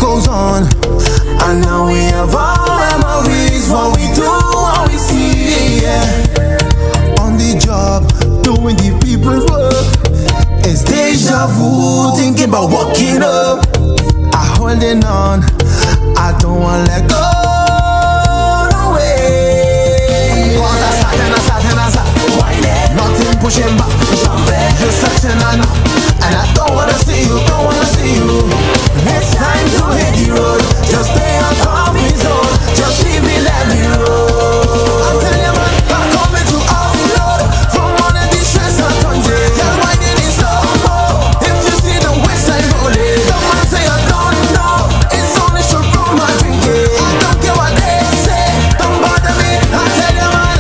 goes on. And now we have all memories, what we do, what we see, yeah. On the job, doing the people's work. It's deja vu, thinking about walking up. I holding on, I don't wanna let go. No way. Cause I sat. Nothing pushing back. Just searching and I don't wanna see you, It's time to hit the road. Just stay on comfort zone. Just leave me, let me roll. I'm telling you, man, I'm coming to offload from all of these stress and content. Girl, why did it so low? If you see the waistline rolling, don't man say I don't know. It's only should room my drinking. I don't care what they say, don't bother me. I tell you, man,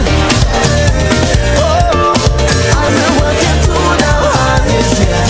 I've been working too damn hard this year.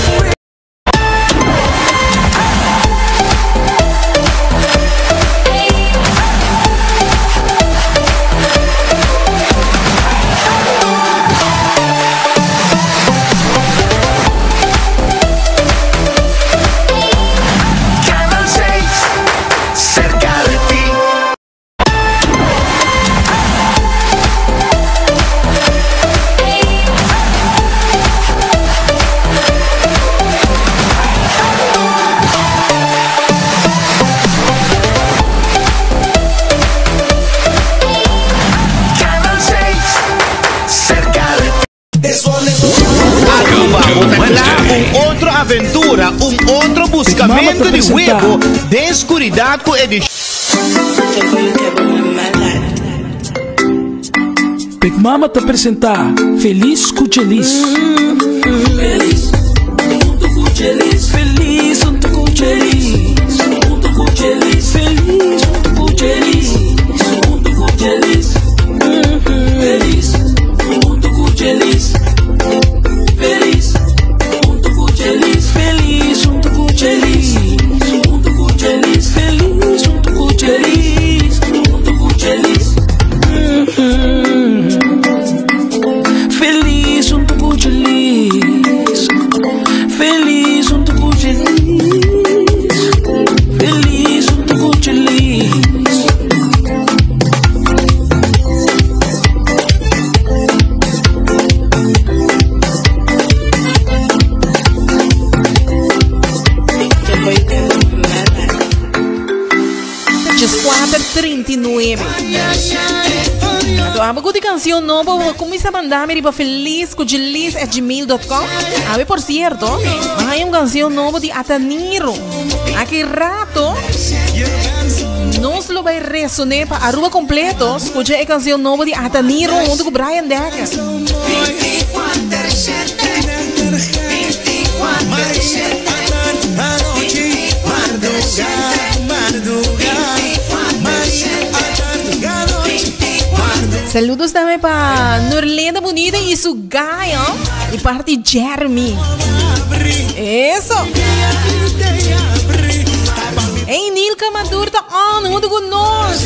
Outra aventura, outro buscamento de huevo, de escuridão com edição. Big Mama te apresentar Feliz Cuchelis. Feliz, junto Cuchelis. Feliz, junto Cuchelis. Junto Cuchelis. Feliz, junto Cuchelis. Junto Cuchelis. Feliz, junto Cuchelis. Feliz, junto Cuchelis. Feliz, junto Cuchelis. Junto Cuchelis. Feliz, junto Cuchelis. Junto Cuchelis. Feliz junto com o Feliz. Feliz junto com o Feliz junto com o Algo de canção nova, começa a mandar-me para felizcuchilis@gmail.com. A ver, por cierto, hay uma canção nova de Ataniro. Aqui rato nos lo vai resonar para arroba completo. Escucha a canção nova de Ataniro junto com Brian Decker. Saludos também para Norlenda Bonita e su gaio e parte Jeremy. Isso. Ei, Nilka Maduro tá on junto com nós.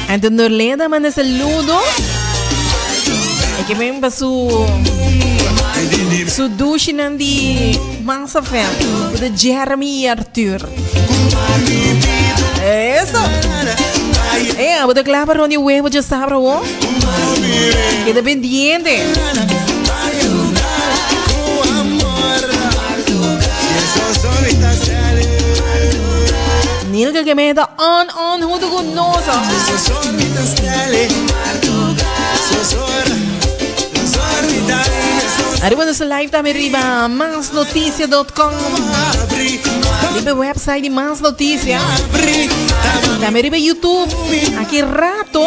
Então Norlenda manda saludos. E que vem para su douche de Massa Fem, de Jeremy e Arthur. Isso. Vou declarar para onde o huevo já sabe, ó. Queda pendiente. Nilka que me da on junto com nós. Arriba nosso live também arriba masnoticia.com. Arriba website de Mais Notícia. Também arriba YouTube. Aqui rato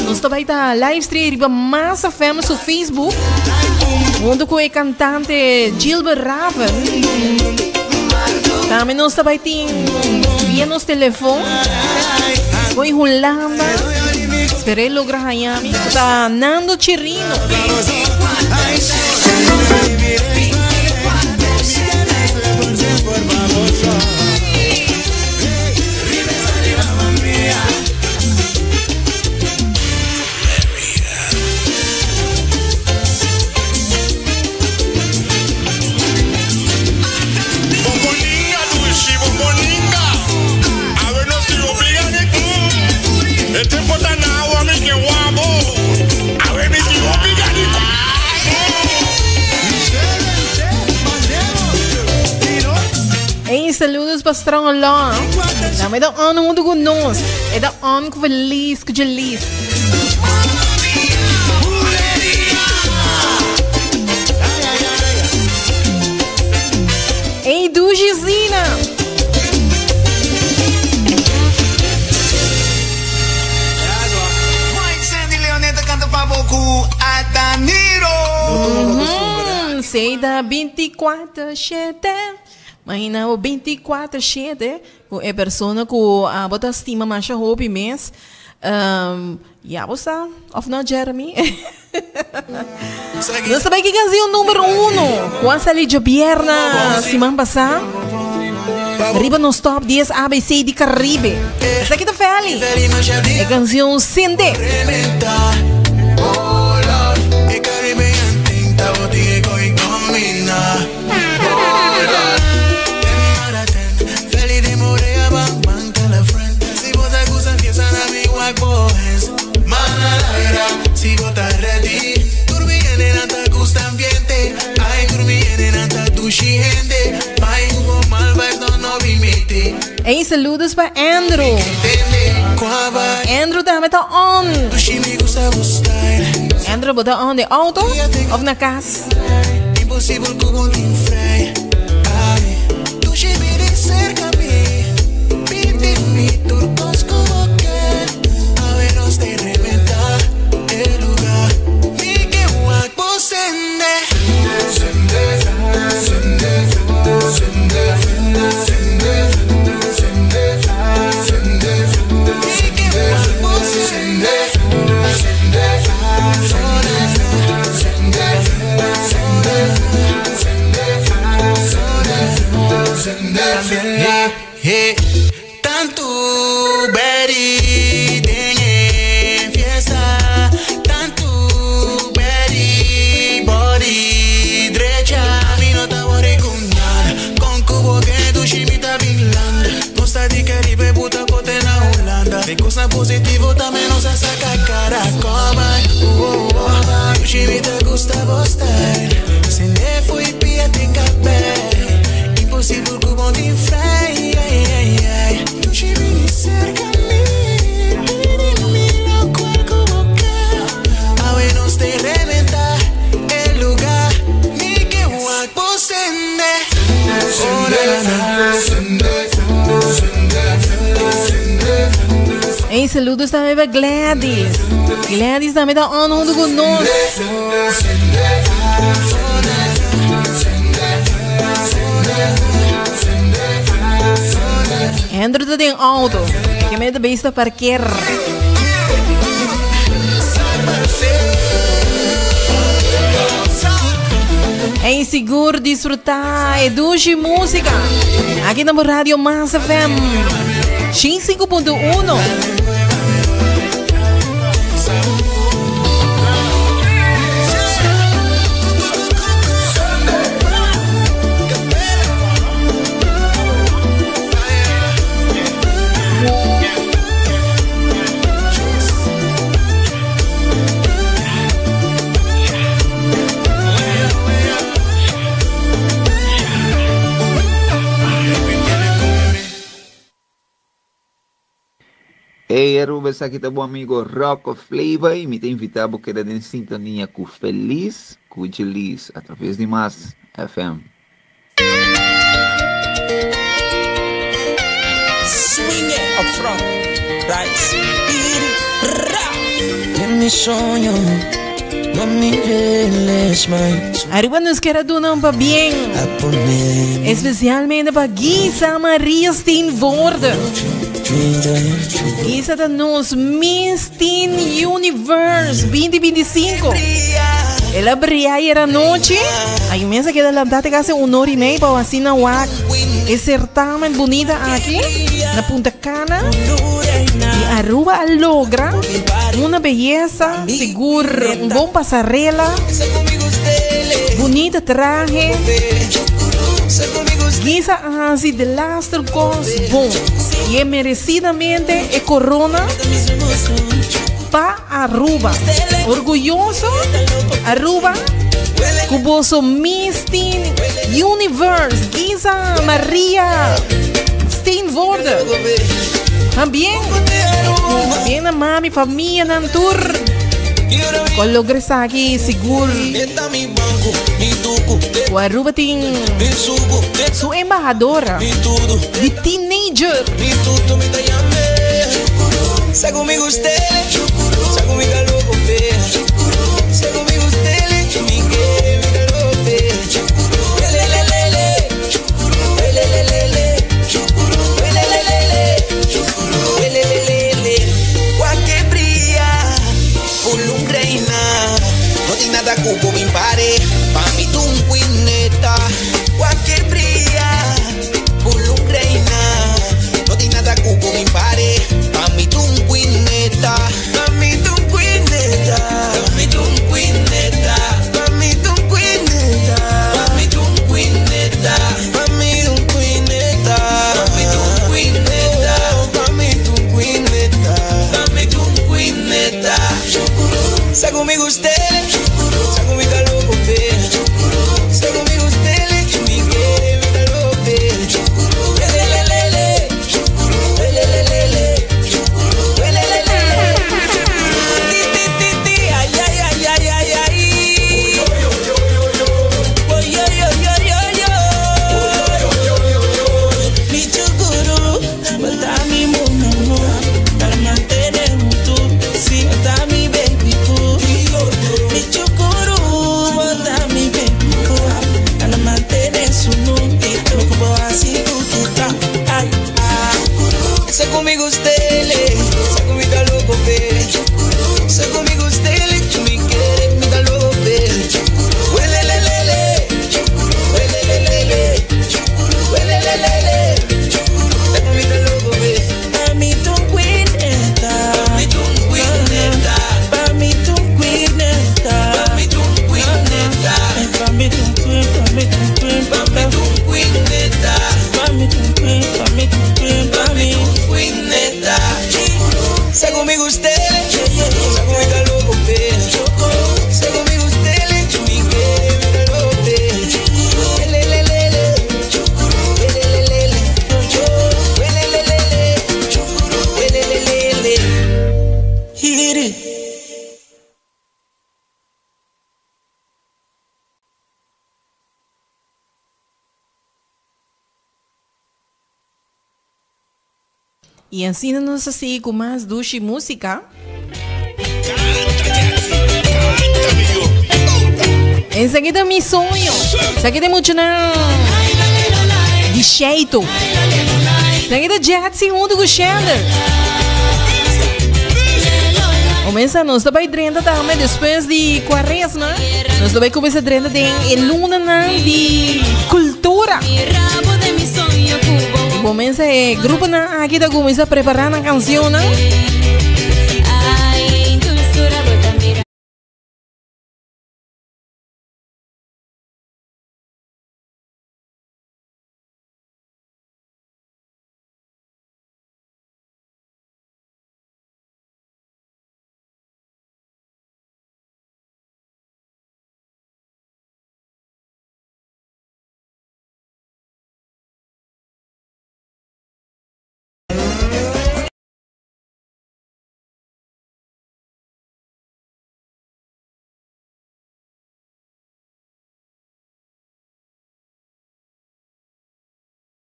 nós também tá live stream arriba Massa Fem no Facebook. Junto com o cantante Gilbert Raven. Também nós também tem via nos telefone. Com Holanda. Esperei lograr Miami. Tá Nando Chirino. pastrão lá. Não é da ano mundo com nós. É da ano com feliz, com feliz. Ei, do Gisina. Sei da 24/7. Mas na 24/7 é pessoa que a bota estima mais roupa mês. E a você, of not Jeremy. Nós sabemos que canção número 1 com a saída de Bierna semana passada. Arriba nos top 10 ABC de Caribe. Essa aqui tá feliz. É canção Sende. Si vos estás ready, dormir en anta gusta ambiente. Ay, dormir en anta dushi gente. Pai, hubo mal vibes, no limite. Ei, saludos para Andrew. Andrew também tá on. Andrew bota on de auto ou na casa? Impossível que eu te enfrente. Ai, dushi me de cerca me. Pinte mi turcos como que. A ver nos de reventar. Tanto Betty tiene fiesta, tanto Betty body derecha. Mi no te voy a cuñar con cubo que tu chimita vinlanda. Costa de Caribe, puta cote na Holanda. De cosa positivo también nos saca cara como tu chimita gusta vostar. Se le fue y píate café. Impossível que o bom te enfrente. Tu chimita cerca mí. Pide-me no cuerpo boca. A ver nos te reventar el lugar. Ni que guac posende. Ei, saludos também para Gladys. Gladys também tá on mundo conosco. Andrew tá em auto. Que medo besta para quer. É seguro desfrutar e duche música. Aqui na Rádio Mas FM 5.1. Ei, Arubas, aqui tá bom amigo Rocco Flavor e me tem invitado a quedar em sintonia com Feliz, com Feliz, através de Mas FM. Swing it up front, rise, beat mi sonho, não me veles mais. Arriba nos quer donar para bem, especialmente para Guisa Maria Steenvoorde. Guisa da nos Miss Teen Universe 2025. Ela brilha a noite. Aí mesmo que ela dá quase 1h30 para assinar o esse certamen bonita aqui na Punta Cana. E Aruba logra uma beleza, seguro, bom passarela, bonita traje. Guisa así de lastro cos bom. E é merecidamente é corona pa Aruba. Orgulhoso Aruba. Cuboso Miss Teen Universe Guisa Maria meteen worden. También a mami, familia, nantur. Con lo que está aquí, seguro. Guarubating, su embajadora de teenager. Se comigo usted, se comigo loco, se comigo usted, mi que me loco, cualquier brilla, un reina, no tiene nada cubo mi pare, pa mi tu un wineta, cualquier brilla, un reina, no tiene nada cubo mi pare, pa mi tu un wineta, pa mi tu un wineta, pa mi tu un wineta, pa mi tu un wineta, pa mi tu un wineta, pa mi tu un wineta, pa mi tu un wineta, pa mi tu un wineta, pa mi tu un wineta. Se conmigo usted, se conmigo loco, se conmigo usted, mi que me loco, se conmigo usted, se conmigo loco, se conmigo usted, mi quiere, me da loco, huelelelele, huelelelele, huelelelele, se conmigo loco, pa mi tu queeneta, pa mi tu queeneta, pa mi tu queeneta, pa mi tu queeneta, pa mi tu queeneta, pa mi tu queeneta, pa mi tu queeneta, pa mi tu queeneta, pa mi tu queeneta. Se conmigo usted, se conmigo loco, se conmigo usted, mi que me loco, lelelelele, lelelelele, lelelelele, lelelelele, hit it. Y ensínanos así con más ducha y música. Enseguida mi sonho. Enseguida muito não. De jeito. Enseguida Jetsi junto com o Shander. Começa nós também drenda também depois de quaresma. Nós também começa drenda de luna de cultura. Começa grupo na aqui da começa a preparar a canção, né?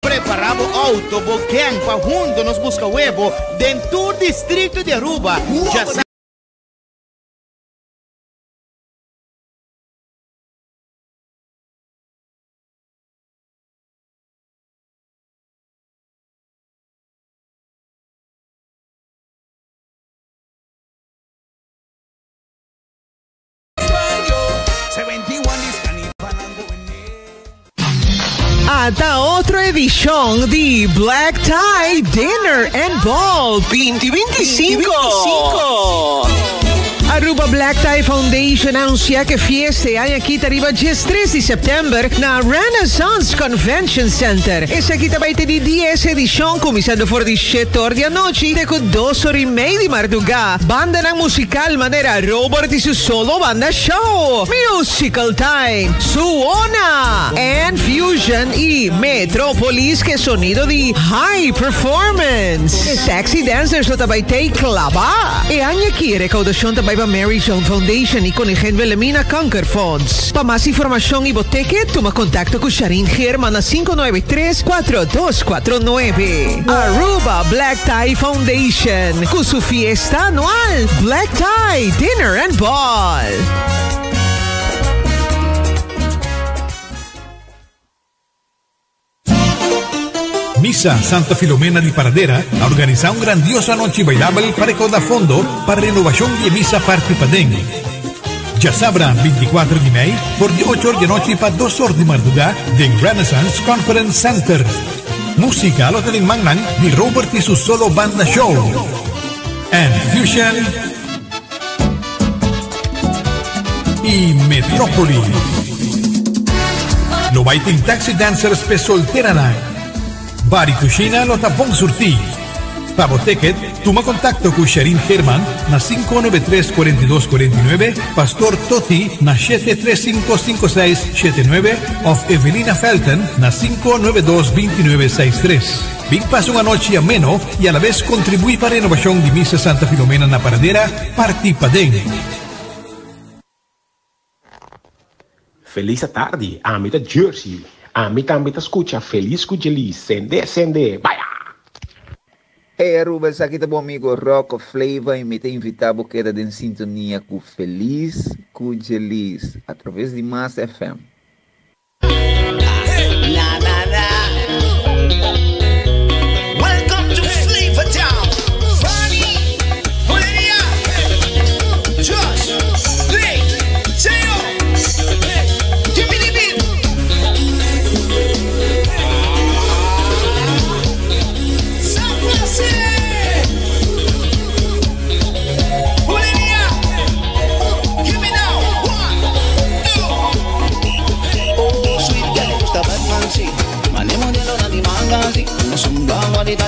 Preparamos auto, boquem, para junto nos busca huevo dentro do distrito de Aruba. Já sabe. Hasta otra edición de Black Tie Dinner and Ball 2025. Aruba Black Tie Foundation anuncia que fiesta hay aqui arriba dia 3 de setembro na Renaissance Convention Center. Essa aqui também tem de 10 edição, começando por de 7 horas da noite até com 2 horas e meia de madrugada. Banda ng musical maneira Robert e su solo banda show. Musical Time, Suona, and Fusion e Metropolis que sonido de high performance. E sexy dancers so também tem clava. E anya aqui recaudação também para Mary Joan Foundation e Conegen Wilhelmina Cancer Funds. Para mais informação e boteque, toma contato com Sharin Herman na 593-4249. Aruba Black Tie Foundation com su fiesta anual Black Tie Dinner and Ball. Misa Santa Filomena de Paradera organiza una grandiosa noche bailable para recaudar fondo para renovación de Misa Party Padeng. Ya sabrá 24 de mayo por de 8 horas de noche para 2 horas de madrugada en Renaissance Conference Center. Música lo tienen Mangnan de Robert y su solo banda show. And Fusion y Metropolis. Lo baiting taxi dancers pe soltera night. Bar y Cucina lo tapón surtí. Para botequet, toma contacto con Sharin Herman na 593-4249, Pastor Toti na 7355679 of Evelina Felton na 592-2963. Big paso una noche ameno y a la vez contribuí para la renovación de Misa Santa Filomena na Paradera, Party Padeng. Feliz tarde, amita Jersey. Amita escucha, feliz cugelis, sende, vaya. Hey Aruba, aqui está bom amigo Rock Flavor e me tem invitado a quedar em sintonia com Feliz Cugelis, através de Mass FM. Welcome to Flavor Town. Funny, Valeria, Josh, Lee, Teo. Give me the beat.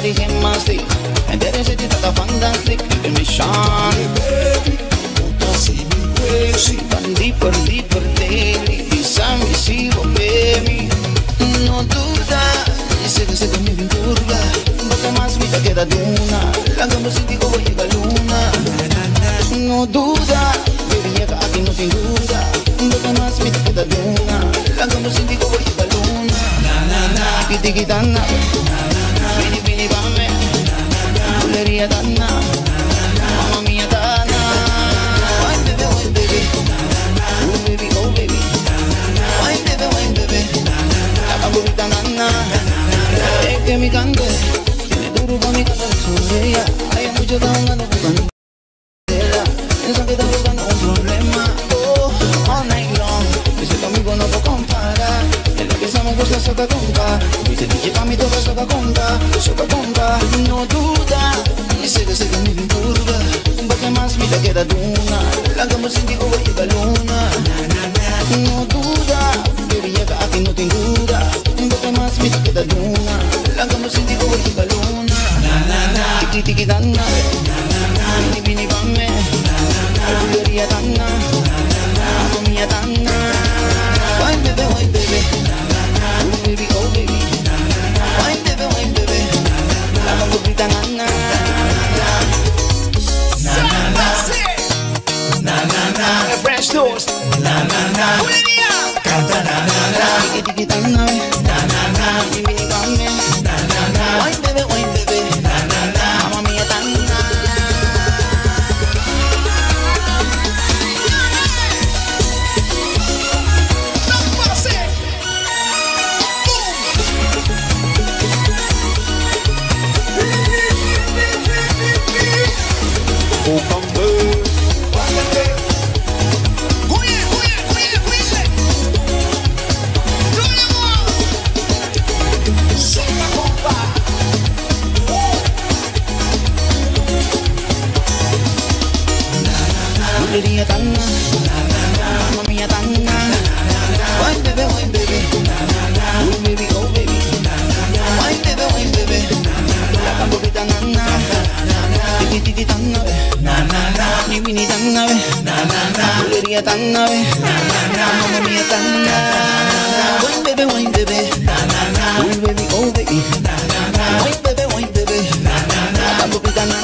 Di gemasi, entere se ti tata fantastic, il mission. Si van deeper daily, disami sigo baby. No duda, dice que se conmigo en curva, porque más vida queda de una, la gamba sin ti como llega luna. No duda, baby llega aquí no sin duda, porque más vida queda de una, la gamba sin ti como llega luna. Kiti kitana. Bini bame, bulería dana, mamma mia dana. Wine baby, oh baby, oh baby. Wine baby, la favorita nana. Es que mi cante tiene duro pa' mi casa de sonreía. Hay mucho dando buscando. Piensan que está buscando un problema. Oh, all night long. Dice que amigo no puedo comparar. Es lo que se me gusta soca conga. Dice DJ pa' mi toca soca conga. No duda, dice que se conmigo en curva, porque más vida queda de una, la gamba sin ti como llega luna. No duda, baby llega aquí no tengo duda, porque más vida queda de una, la gamba sin ti como llega luna. Tiki tiki dana, bini bame, bulería dana, mamma mia dana. Wine baby, oh baby, oh baby. Wine baby, la favorita nana. Fresh toast. Canta tiki tiki dana. Bini bame. Wine baby, mamma mia dana. Mamma mia tanga. Wine baby, wine baby. Oh baby, oh baby. Wine baby, wine baby. La campo pitanga. Titi tanga. Ni vini tanga. Bulería tanga. Mamma mia tanga. Wine baby, wine baby. Oh baby, oh baby. Wine baby, wine baby. La campo pitanga.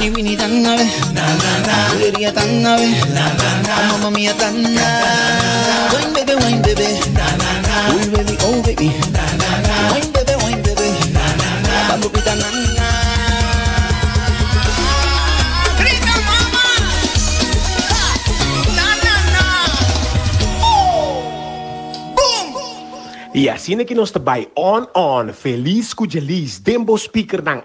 Ni vini tan nave, bulería tan nave, mamma mia tan nave. Wine baby, wine baby, oh baby, oh baby. Wine baby, wine baby, bambu pita nana. Grita mama, na na na, boom. E assim é que nós trabalhamos on, feliz com Jelis, dembo speaker ng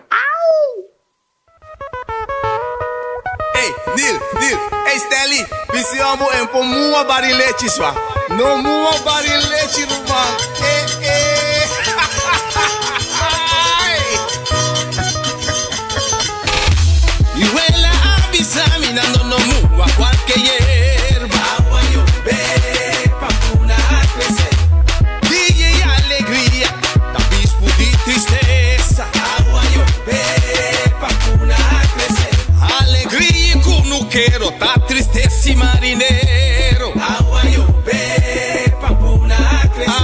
Nil, hey Stanley, visi amo en po mua barilete swa. No mua barilete rumang. Iguela avisa minando no mua cualquier hierba. Agua yo ve pa una crecer. DJ alegría, tapis puti tristeza. Agua yo ve pa una crecer. Alegría no quero, tá tristeza e marinheiro. Agua llover, papuna crescer.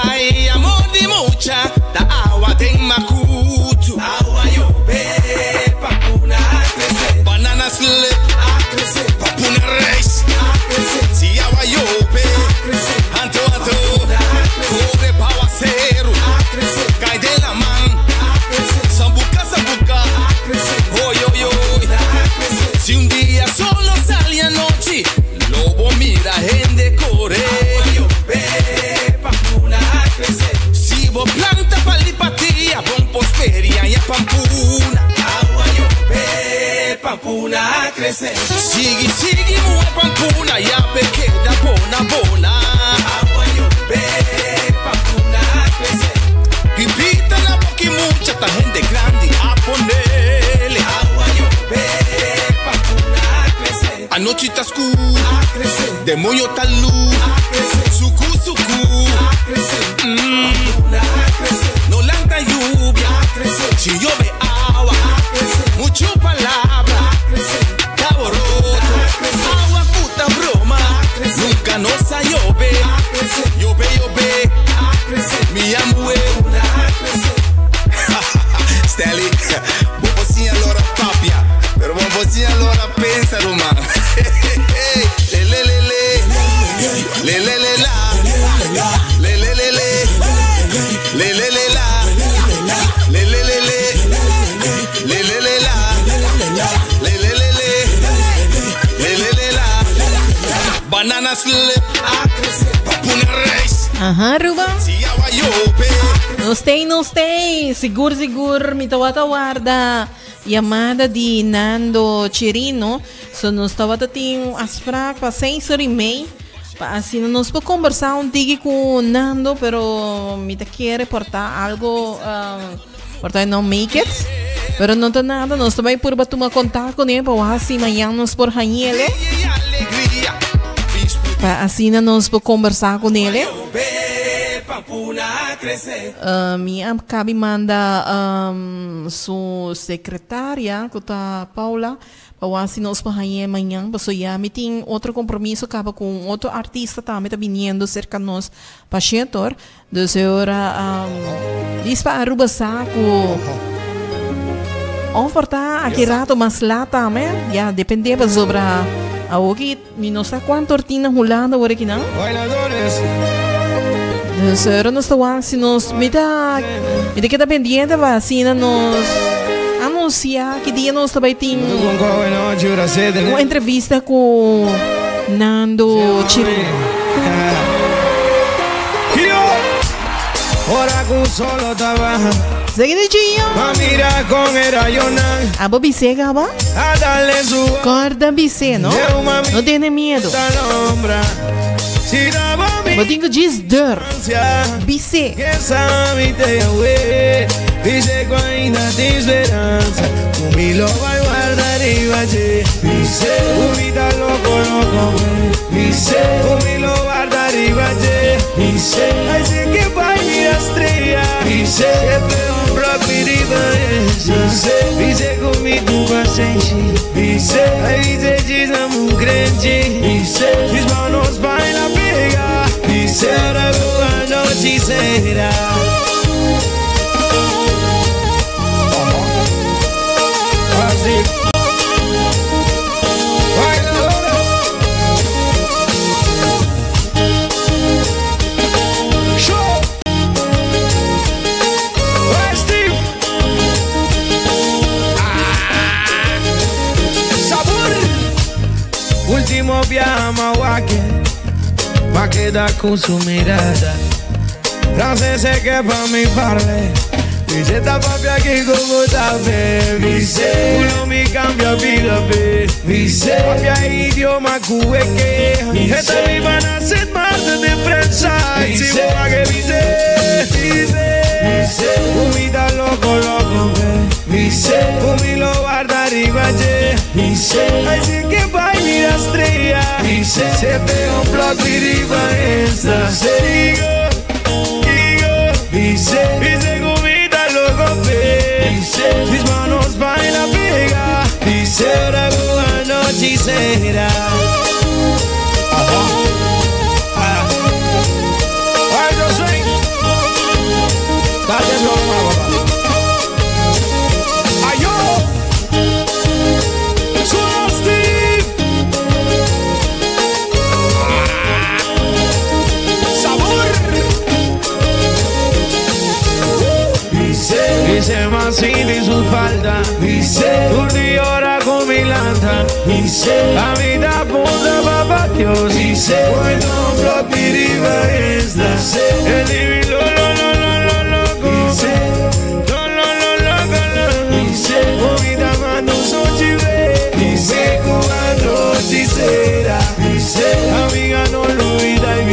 Ai, amor de mucha, da agua tem macuto. Agua llover, papuna crescer. Banana slip, a crescer. Papuna race, a crescer. Se agua llover, a crescer. Anto, corre pau acero, a crescer. Cai de la man, a crescer. Sambuca, a crescer. Oi, oi, oi, a crescer. Si un día solo sale anoche, lobo mira en decore. Agua llover, papuna crecer. Si vos planta palipatía, bon prosperia y a pampuna. Agua llover, papuna crecer. Sigue, mueve pampuna, ya pequeña bona. Agua llover, papuna crecer. Pipita la boca y mucha, ta gente grande a ponerle. Agua llover. Anoche está oscura, demonio está luz, suku, no lanta lluvia, si llueve agua, mucho palabra, caboroto, agua puta broma, nunca nos ha llove, mi amor, Stanley, vos sin allora papia, pero vos sin allora pensa rumah. Banana slip, papuna race. Aha, Ruba. No stay. Seguro, mi tawata-warda. Yamada di Nando Chirino. So, nos tawata-ting asfrak pa 6:30. Assim, nós podemos conversar com Nando, pero me quer reportar algo, portanto não make it, pero não tem nada, nós também por tomar contato com ele, para assim amanhã nós por ele, para assim nós podemos conversar com ele. Minha cabe manda sua secretária, que tá Paula. Assim nós para amanhã, porque já me tem outro compromisso acaba com outro artista também está vindo cerca de nós para Chetor. De senhora diz para Aruba Saco ofertar aqui rato mas lá também, já depende sobre a hoje, não sei quanto tortina rolando agora aqui não. De senhora nós está assim nós me dá que tá pendiente para assim nós anunciar que dia nós também tem uma entrevista com Nando Chiri. Seguidinho. A Bobicê, Gaba? Corda Bicê, não? Não tem nem medo. Eu tenho que dizer Bicê. Dice que ainda tem esperança. Comigo vai guardar e vai ter. Dice, comida loco, dice, comigo guardar e vai ter. Dice, assim que vai me estrella. Dice, sempre bloco e diferença. Dice, comigo vai sentir. Dice, aí diz amo crente. Dice, mis manos vai la pegar. Dice, ahora boa noite será. Último viaje a Milwaukee, pa' quedar con su mirada. Francés sé que pa' mi parle. Dice esta papi aquí como está, dice uno me cambia vida, dice papi idioma cueque. Esta mi van a ser más de prensa. Si va que dice comida loco, dice comilo guardar y vaya. Dice así que va y mira estrella. Dice se pega un bloque y riba esta. Dice comida loco, dice mis manos van a pegar. Dice ahora buena noche será. Ay, yo soy. Dale broma, papá. Ay, yo. Solo Steve. Sabor. Dice más de su falda. Dice Urdi ora con mi lanta. Dice la vida punta papá Dios. Dice cuando un bloque riva esta. El divino loco. Dice loco. Dice comida mando su chive. Dice cuando hechicera. Dice amiga no lo olvida y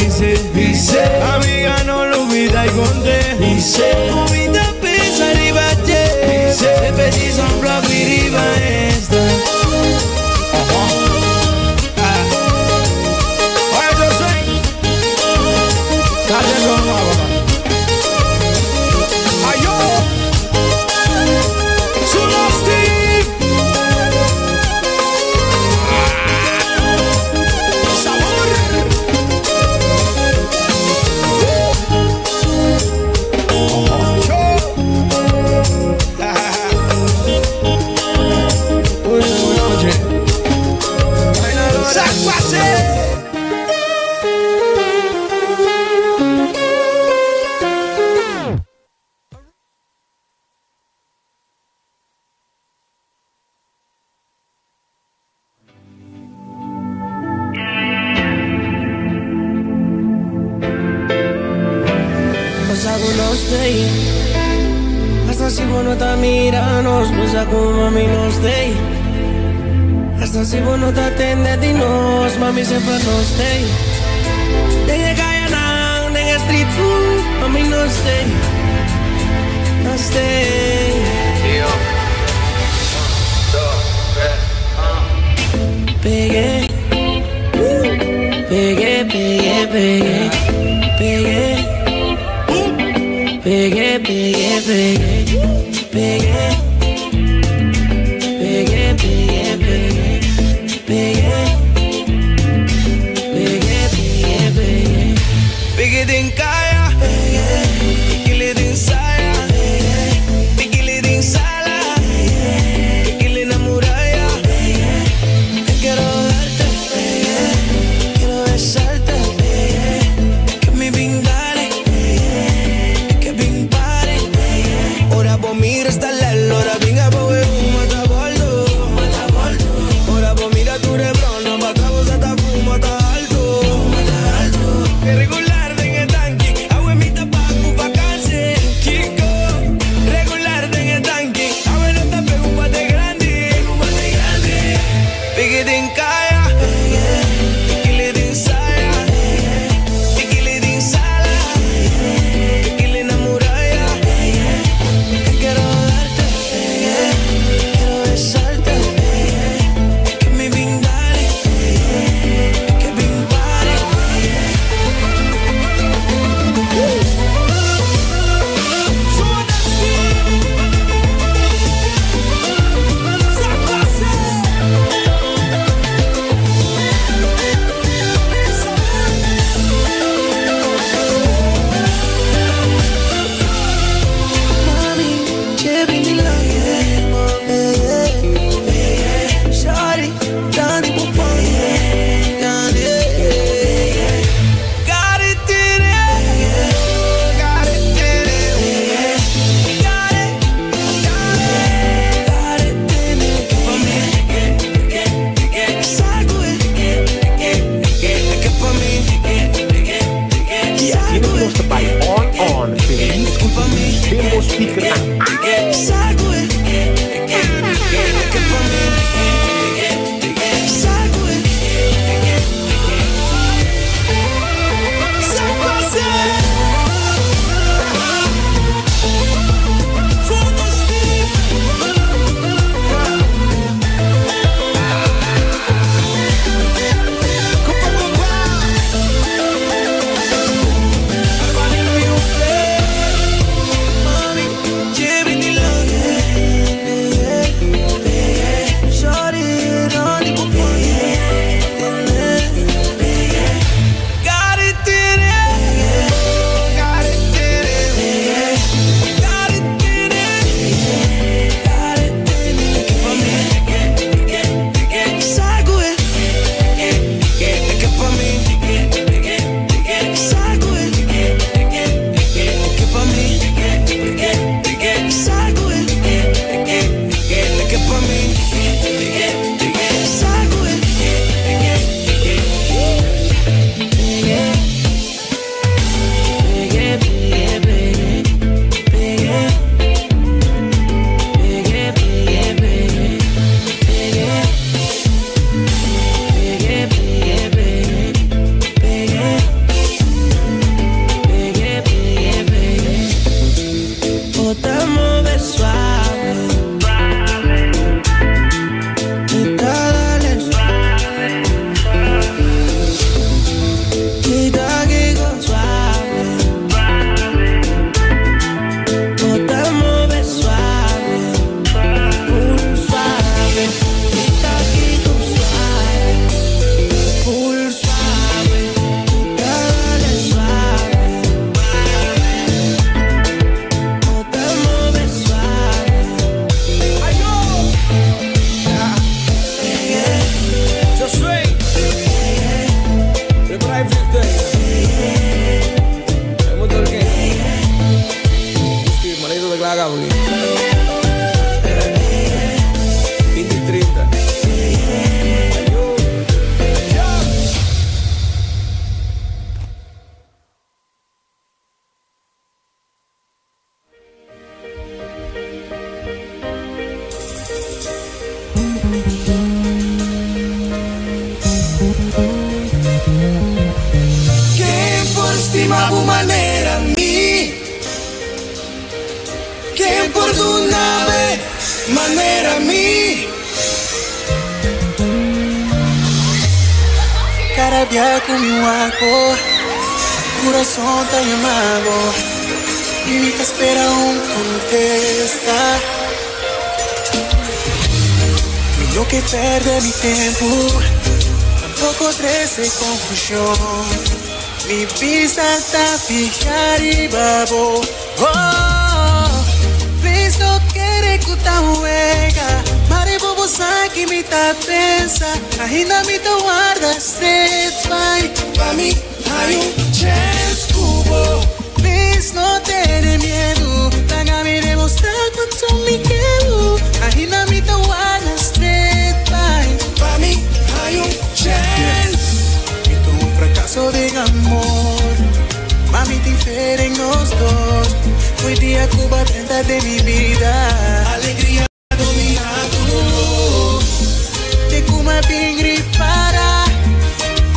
dice amiga no lo olvida y conté. Dice comida arriba te se precisa un bloco y arriba esta. Ay, yo soy. Dale como papá. Ay, yo. Solo Steve. Sabor. Hasta si vos no te miranos, pues a como mami nos dey. Hasta si vos no te atiendes, dinos, mami siempre nos dey. Desde Cayanán, en street food, mami nos dey. Nos dey. Pegué, pegué, pegué, pegué, pegué. Pegué, pegué, pegué, pegué, pegué, pegué, pegué, pegué, pegué, pegué, pegué. Pegué din kaya, pegué din saya, pegué Quem por estima bu maneira mi, quem por do nave maneira mi. Cara via com meu arco, coração tá llamado e me tá espera contesta. No que perde mi tiempo, tampoco trece confusión. Mi vista está fija y babo. Oh, please no quiere que ta juega. Mare bobo sangue me tá pensa. Ainda me tá guarda straight by. Pa mí hay chance cubo. Please no tiene miedo. Hágame demostrar cuánto me quiero. Ainda me tá guarda straight by. Pa mí hay chance. Fracaso de amor, mami te inferen los dos. Fue día Cuba 30 de mi vida, alegría dominado. Te Cuba bien gripada,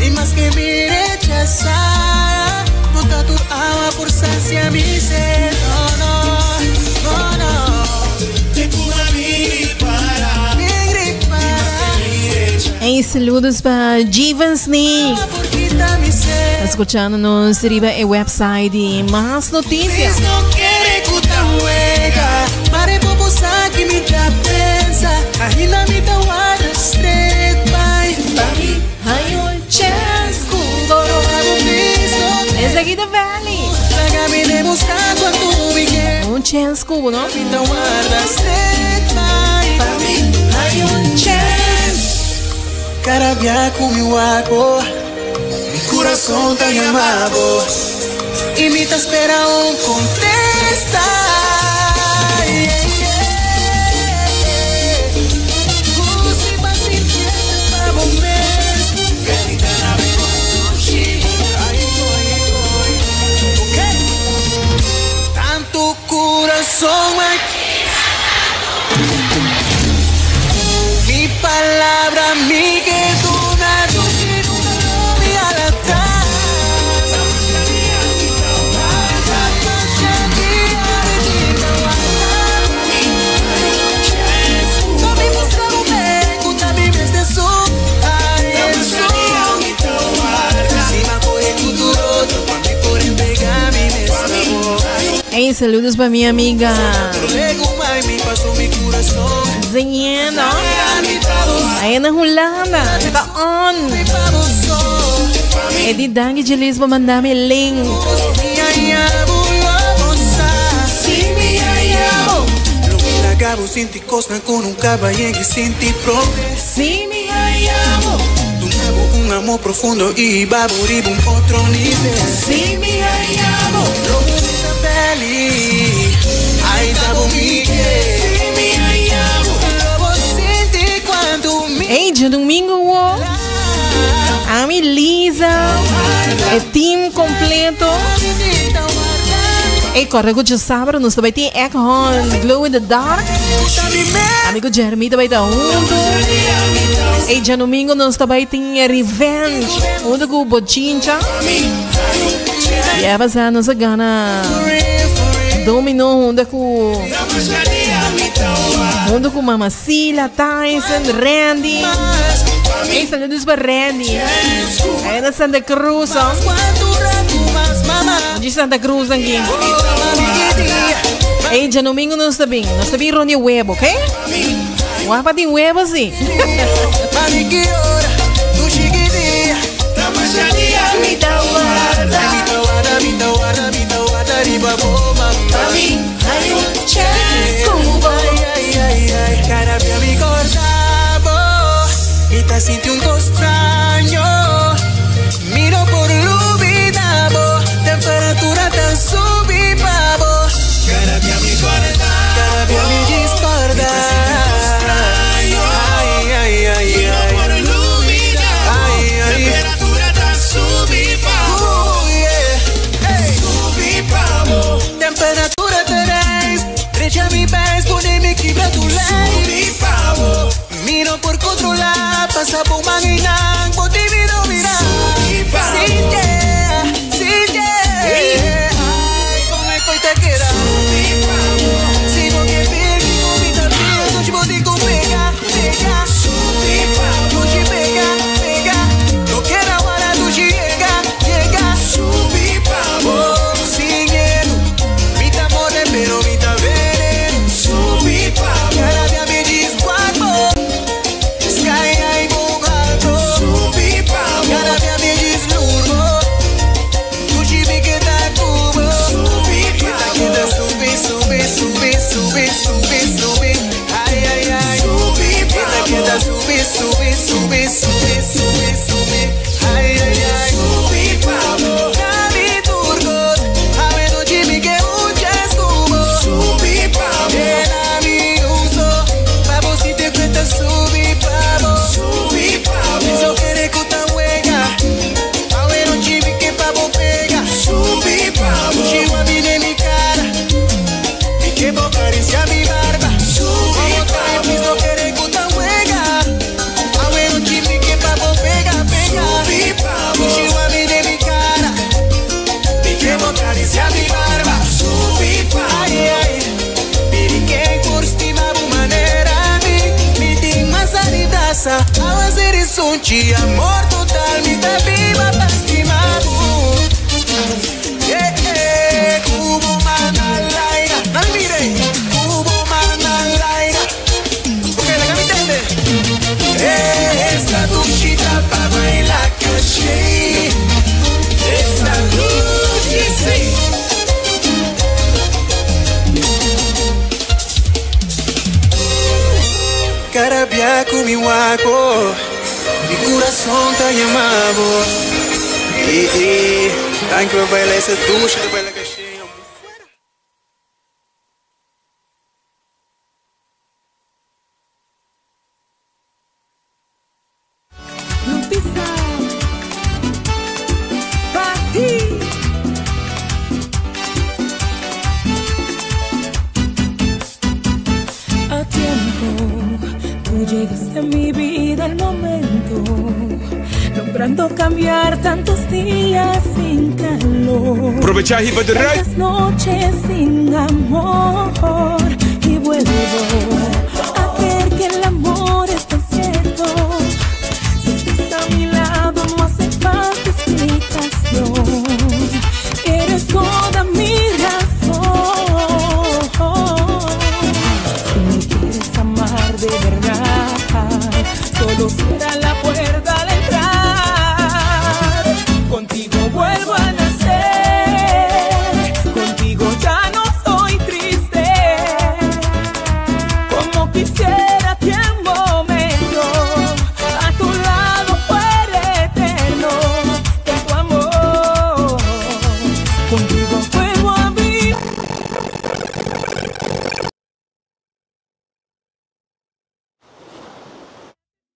y más que me rechazar. No está tu agua por saciar mi sed, no, no, no, no. Te Cuba bien gripada, bien gripada. Hey, saludos para Givansny. Escuchándonos arriba el website de Más Noticias. Es aquí de Valley. Un chance cubo, ¿no? Cara via com meu água, mi coração tá llamado e me tá esperando contesta. Tanto coração aqui, mi palabra mi que tú na mi alata. No me mostramos bem, cuta mi vez de su. Si me coge futuro, no me pueden pegar mi mesa. Hey, saludos para mi amiga Zenheno, aí na Holanda, tá on. É de Dag de Lisboa, mandar-me link. Acabo sin ti cosna con un caballero sin ti progreso. Si me amo, un amor profundo y va a morir un otro nivel. Si me amo, lo bonita feliz. Ahí está bonito. Si me amo, lo voy a sentir cuando me. Hey, de domingo, a mi Lisa, é team completo. Hey, corrego de sábado, nós também tem Ekhon, Glow in the Dark. Amigo Jeremy também tá junto. Hey, de domingo, nós também tem Revenge, junto com o Bochincha. E é passar nossa gana. Dominou junto com Mamacilla, Tyson, Randy. Hey, saludos para Randy. Aí na Santa Cruz, ó. De Santa Cruz aqui. Hey, de domingo nós também reunimos huevo, ok? Guapa tem huevo, sim. Cara, me cortaba y te sentí un extraño. Miro por olvidado, temperatura tan subida. Cara, me corta, cara, me discorda. Ay, ay, ay, miro por olvidado, temperatura tan subida. Subida, temperatura 3. Recha mi paz, poneme quebra tu ley. Miro no por controlar, pasa por manginar, por ti vino mirar. Sin ay, con esto y te queda. Si no que pega, mi vida, no te pode com pega. No te pega. No quero agora, tu chega. Subir pra amor, sin miedo. Mi te amor, pero mi te veneno. Subir pra amor. Cada día me diz guapo. Sky aí com alto. Subir pra amor. Cada día me diz luto. Tu te vi que tá cubo. Subir pra amor. Queda sube. Ai. Subir pra amor. Queda sube. Ai. Subir pra amor. Dami turcos. A ver no time que un escubo. Subir pra amor. Era mi uso. Pra você ter cuenta subir pra amor. Subir pra amor. Se eu querer contar huega. A ver no time que pra bom pega. Subir pra amor. Chegou a vida em minha cara. E que vou acariciar minha barba. Subir pra amor. Se eu querer contar huega. A ver no time que pra bom pega. Subir pra amor. Chegou a vida em minha cara. E que vou acariciar minha barba. Subir pra amor. Ai. Piriquei por cima de maneira. Me tem mais aridaça. Ao fazer isso, amor total. Me dá viva pra cima. Cubo manalaira. Não me mirei. Cubo manalaira. Ok, legal, me entende? Essa duchita pra bailar que eu achei. Essa luz, sim. Carabiaco, mi guapo. Mi corazón está llamado. Tan que baila esa ducha, que baila que achei. A tiempo, tú llegaste a mi vida al momento, logrando cambiar tantos días sin calor. Aprovechar y para tantas noches sin amor. Y vuelvo a ver que el amor es tan cierto. Si estás a mi lado no hace falta explicación. Eres toda mi razón. Si me quieres amar de verdad, solo será la puerta al entrar. Contigo vuelvo a nacer, contigo ya no soy triste. Como quisiera que un momento a tu lado fuera eterno. Con tu amor, contigo vuelvo a vivir.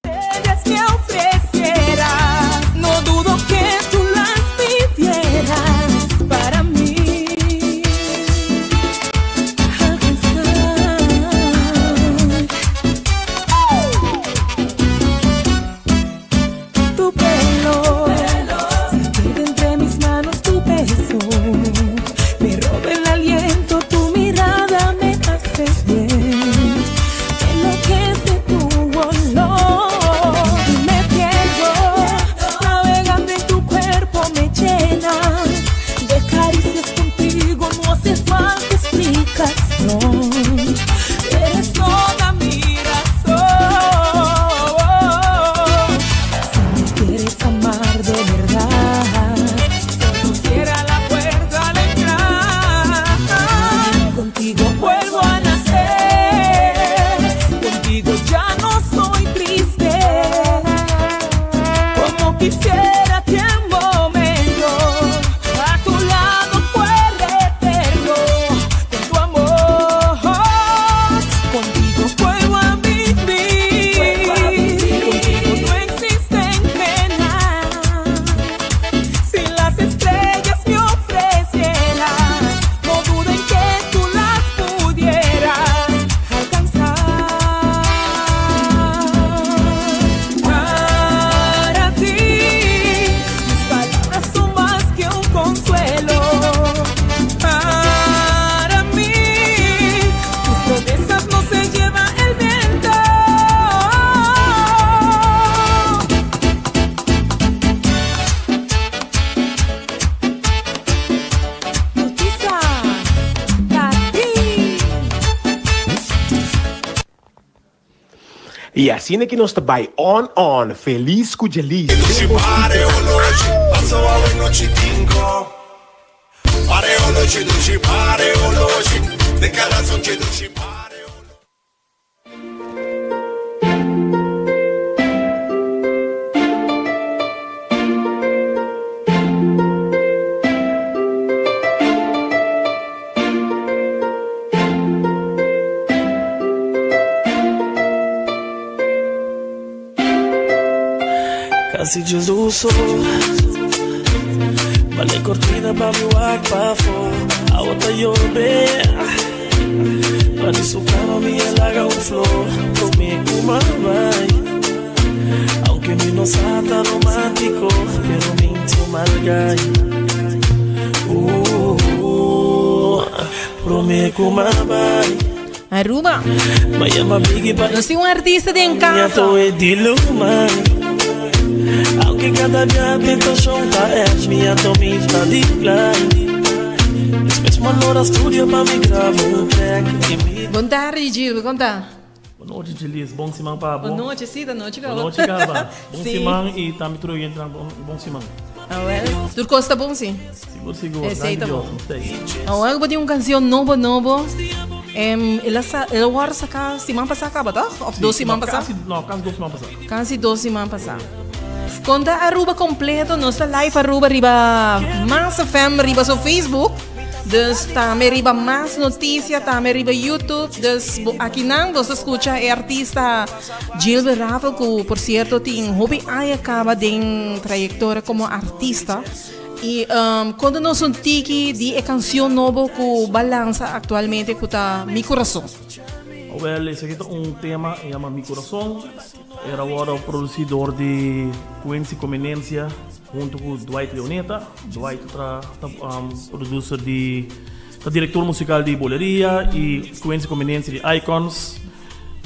Estrellas que ofrecieras, no dudo que tú las pidieras para mí. Tu pelo se pierde entre mis manos, tu beso me roba el aliento, tu mirada me hace bien. Enloquece tu olor, me E assim é que nós estamos on, feliz com Gelis. Pare ologi, pare ologi, de cada son che duci pare Casi Jesus sou. Vale cortina pra me walk pra fora. A outra llove. Para su cama me larga un flor. Conmigo vai. Aunque mi no sata romántico, pero me into malgai. Prometo vai. Aruba. Nós temos um artista de casa. Aunque cada dia tento juntar minha tomita de blind. Después mando a estúdio pra me gravar track. Boa tarde, Gil, conta. Boa noite, Gelis. Bom semana para bom. Boa noite, sim, da noite, Boa noite, Gava. Bom semana e também estou entrando bom semana. Ah, well. Tu gosta bom, sim? Seguro. Esse tá bom. Ah, well, vou ter uma canção nova. Ela vai sacar semana passada, tá? Ou 2 semanas passadas? Não, quase 2 semanas passadas. Quase 2 semanas passadas. Conta Aruba completo, nossa live Aruba riba mais FM riba so Facebook. Dus também riba mais notícia, também riba YouTube. Dus aqui não você escuta o artista Gilbert Ravel, que por certo tem hobby aí acaba de trajetória como artista. E quando nós tiki de canção nova que balança atualmente com Mi Coração. Well, esse aqui é um tema que chama Mi Coração. Era agora o produtor de Quincy Conveniência junto com Dwight Leoneta. Dwight é produtor diretor musical de Boleria e Quincy Conveniência de Icons.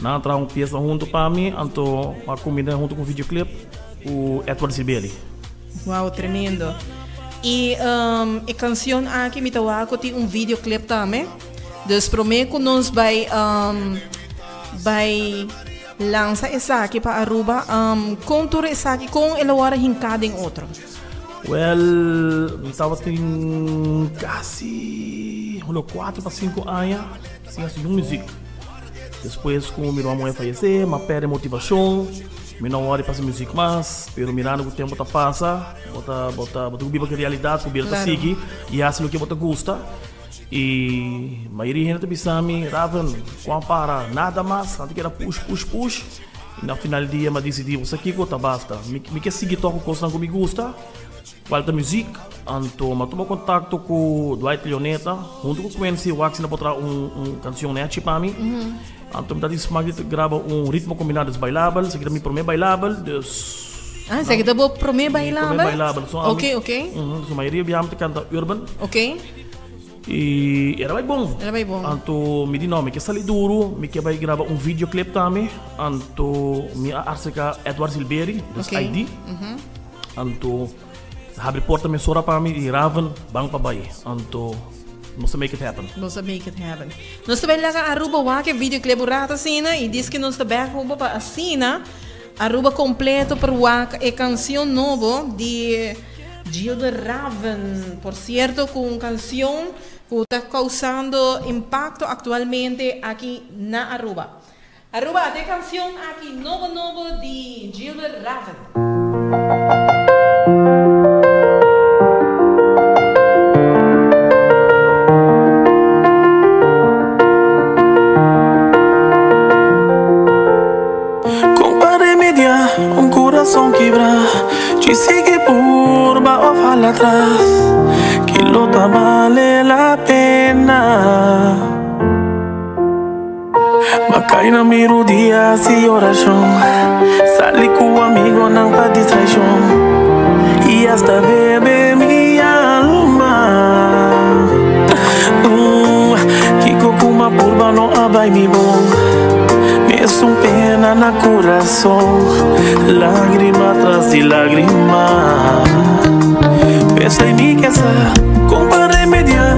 Nós traz uma peça junto para mim, então a combina junto com o videoclip o Edward Sibeli. Uau, tremendo. E a canção aqui me tawaco tem um videoclip também. Dus prometo nós vai lançar essa aqui para Aruba. Contura essa aqui com ela hora hincada em outro. Well, eu estava tem quase 4 para 5 anos sem assistir música. Depois, como meu irmão faleceu, me perde motivação. Eu não hora para fazer música mais, pero mirando que o tempo tá passa, bota viver a realidade, que o tá seguir e assim o que você gosta. E a maioria da gente me Raven, quando para nada mais, antes que era push. E no final do dia, eu decidi, você aqui gota basta. Me quer seguir tocar coisa que me gosta, falta música. Então, eu tomei contato com o Dwight Leoneta, junto com o Quincy, o Axel para trazer uma canção net para mim. Então, eu disse que grava ritmo combinado de bailável, isso aqui também para mim bailável. Ah, isso aqui também para mim bailável? Ok. A maioria viemos canta urban. Ok. E era bem bom. Então, me disse, que sali duro, me que vai gravar um videoclip também. Então, me arsica Edward Silberi, dos ID. Então, abre porta me sora para mim e Raven, bang pa bay. Então, nós make it happen. Nós também lá Aruba wa que videoclip rata cena e diz que nós também Aruba para cena Aruba completo para wa e canção nova de Gilbert Raven, por cierto, com uma canção que está causando impacto atualmente aqui na Aruba. Aruba, tem canção aqui novo de Gilbert Raven. Coração quebra, te sigue por baixo, fala atrás, que luta vale a pena. Macai na miro dia se oração, sale com o amigo não tá distração, e hasta bebe minha alma. Que cocuma purba não abai mi bom. Es un pena na coração, lágrima atrás de lágrima. Pensa em mim que essa como remediar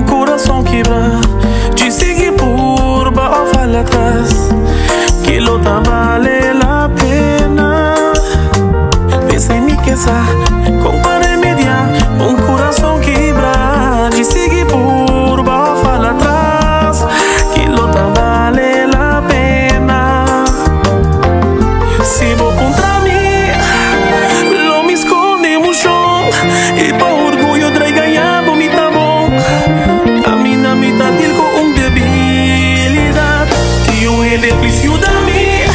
coração quebra, te sigue por baixo, fala atrás, que luta tan vale la pena. Pensei me quesa, com para media, um coração quebra. De seguir por baixo, fala atrás, que lo tan vale la pena. Se vou contra mim, lo me esconde no chão, e pa orgulho trai ganhar, bom me tá bom. A mina me tá til com debilidade, que eu ele preciso da mim,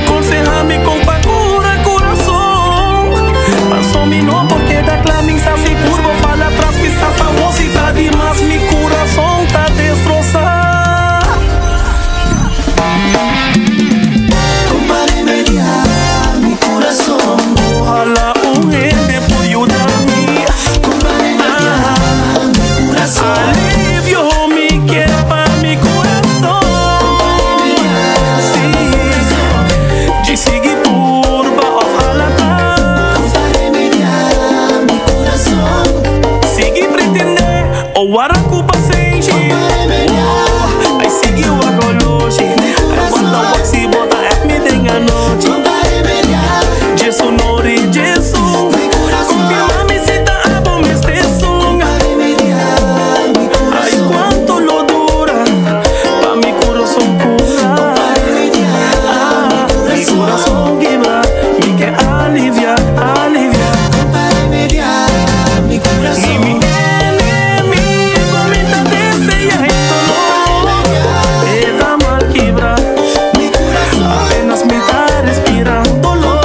aconselha-me com pa cura coração. Passou-me não porque da clamin sa se curva, fala atrás que sa famosidade, mas mi coração tá destroçado. Compare mediar mi corazón. Ojalá un gente por ayudarme. Compare mediar mi corazón. Alivio mi quepa mi corazón. Sí, de seguir por ojalá atrás. Compare mediar mi corazón. Seguir pretender ou a culpa sem aí seguiu a coloche. Aí bota o se bota é me tem a noite. Compare mediar Jesus nori Jesus. Confirma-me se tá a bom me esteso. Compare mediar mi Ai corazón. quanto lo dura pa mi coração cura. Compare mediar Mi coração quebra, me quer aliviar, aliviar. Compare mediar mi Ni corazón. mi enemigo me tá deseando e tá mal quebra. Mi corazón. Apenas me tá respirando dolor.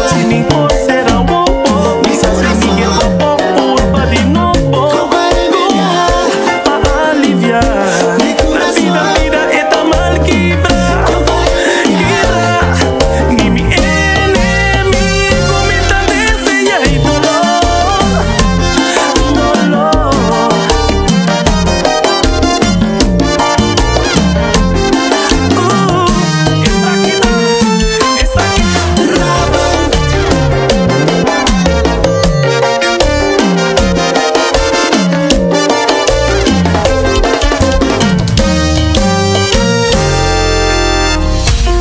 Se me impor será um pouco, me sabe me quer por pa de novo. Compare mediar Pa aliviar. mi corazón. La vida está mal quebra. Ni mi enemigo me tá deseando dolor. Dolor. Esta aquí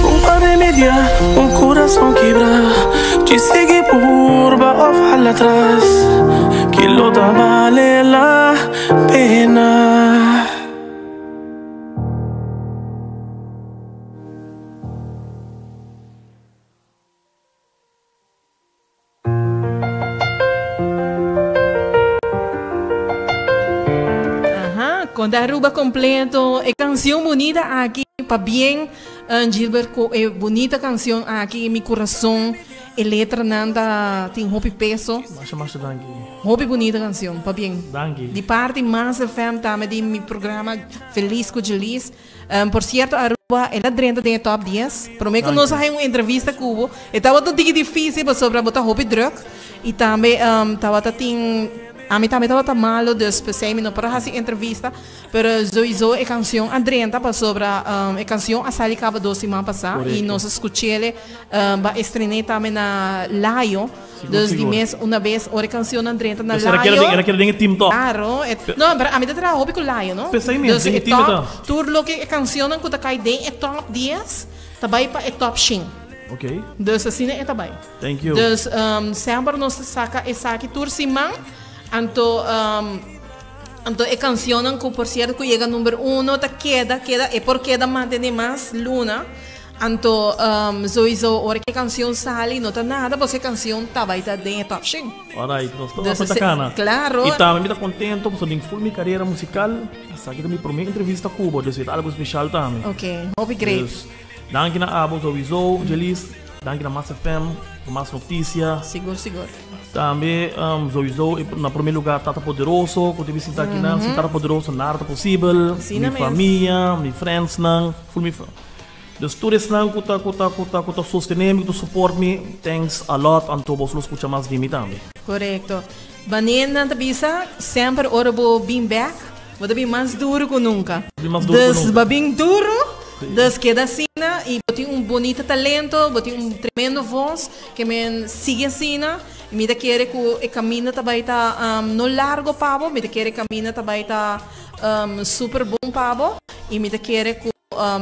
Compare media, um coração quebra. Te seguir por baixo, fala atrás, que lo da vale la pena. Ajá, con Daruba completo, canción bonita aquí, pa bien, Gilbert, bonita canción aquí, mi corazón, letra nanda, tem hopi peso, Mas danke. hopi bonita canción, pa bien. Danke. De parte mais FM também de mi programa Feliz com Gelis. Por certo, Aruba ela dentro de top 10. Prometo que nós fazemos uma entrevista com o. Estava tudo difícil para sobre botar roupa druk. E também estava tem a mim também estava malo, dus pensei não para fazer entrevista, mas sowieso a canção adrenta para sobre a canção a sair acaba 2 semanas passada e nós escutei para estrear também na Laio. Dus die mes una vez ora canción adrenta na Dus Laio. era aquele dinge team top. Claro, no, pero a mí te trajo hobby con Laio, ¿no? Pensei mesmo, Dus tem é que ter, tá? top, tudo lo que cancionam que tá cai den é top 10, também para é top 5. Ok. Dus assim é também. Thank you. Dus sempre nós saca essa aqui tur simang, anto é cancionam que por certo que chega número 1, tá queda é por queda mantém mais luna. Anto, sowieso, ora que canção sale, não tá nada, porque a canção tá vai estar dentro top 5. Alright, nós estamos Dus a cana. claro. E também me está contento, porque eu full minha carreira musical. Essa aqui é a minha primeira entrevista com Cuba, dus é algo especial também. Ok, hope great. Dus, danke na Abo, sowieso, Gelis. Danke na Mas FM, por mais notícias. Seguro. Também, sowieso, na primeiro lugar, Tata Poderoso, que eu tive que sentar aqui, se Tata Poderoso, nada possível. Minha família, minha friends, full minha Dus toerist nang kuta sostenemi, kuta support me. Thanks a lot an to bos los escucha mais de mim também. Correcto. Banena tabisa, sempre ora bo bem back, vou bem mais duro que nunca. Dus bem duro, dus queda assim, e botem bonito talento, botem tremendo voz, que me sigue assim, e me quer que o caminho também tá no largo pavo, me quer caminho também tá super bom pavo, e me quer que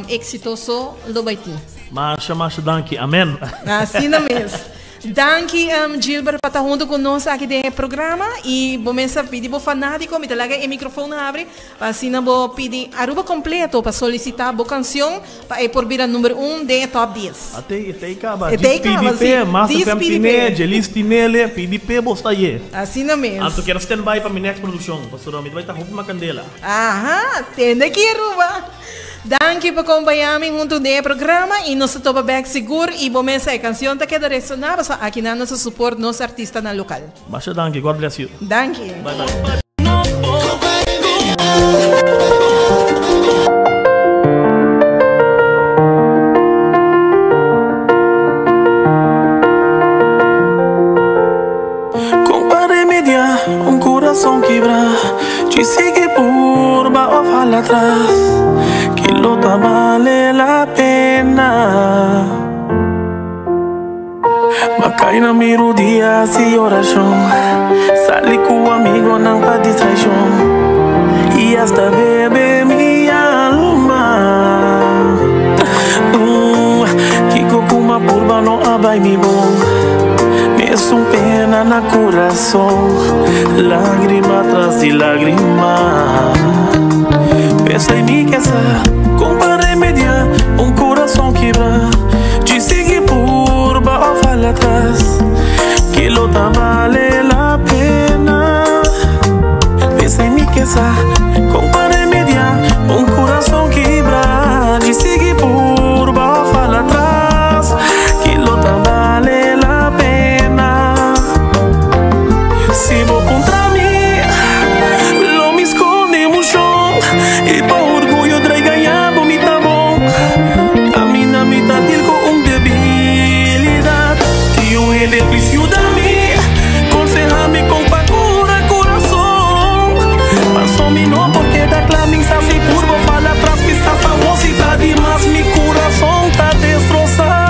exitoso lo baitin. Masha, danke. Amém. Assim mesmo. Danke, Gilbert, para estar junto conosco aqui no programa. E vou pedir para o fanático, me traga o microfone abre, assim eu vou pedir a ruba completo para solicitar a boa canção para ir por vir a número 1 de top 10. Até acaba. PDP, Massa Femtine, Jelis Tinele, PDP, Bostaye. Assim mesmo. Anto quero stand-by para minha next produção. Pastor, me vai estar roubando uma candela. Aham, tem aqui, ruba. Danke por acompanhar-me junto no programa e nós estamos bem seguros e vamos a canção que queda ressonar aqui na nossa suporte nosso artista na local. Masha, danke. God bless you. Danke. Bye bye. Compare media, un corazón quebra, ci sigue por bajo al atrás. Lo vale la pena. Macaina miro días y oración. Salí con amigo nan pa distracción. Y hasta bebe mi alma. Kiko kuma purba no abai mi bon. Me es un pena na corazón. Lágrima tras de lágrima. Pensa em mim que essa compara media um coração quebra. Te segui por baixo fala atrás. Que luta vale la pena. Pensa em mim que essa compara media um coração quebra. Te segui por baixo fala atrás. Que luta vale la pena. Se vou contra mim, lo me esconde no chão. E pa orgulho trai ganhar bonita bom. Camina mitad com debilidade. Que eu ele preciso da mim. Aconselha-me com pa cura coração. Passou-me não porque da clamin sa se curva. Fala atrás que está famosidade. Mas mi coração tá destroçado.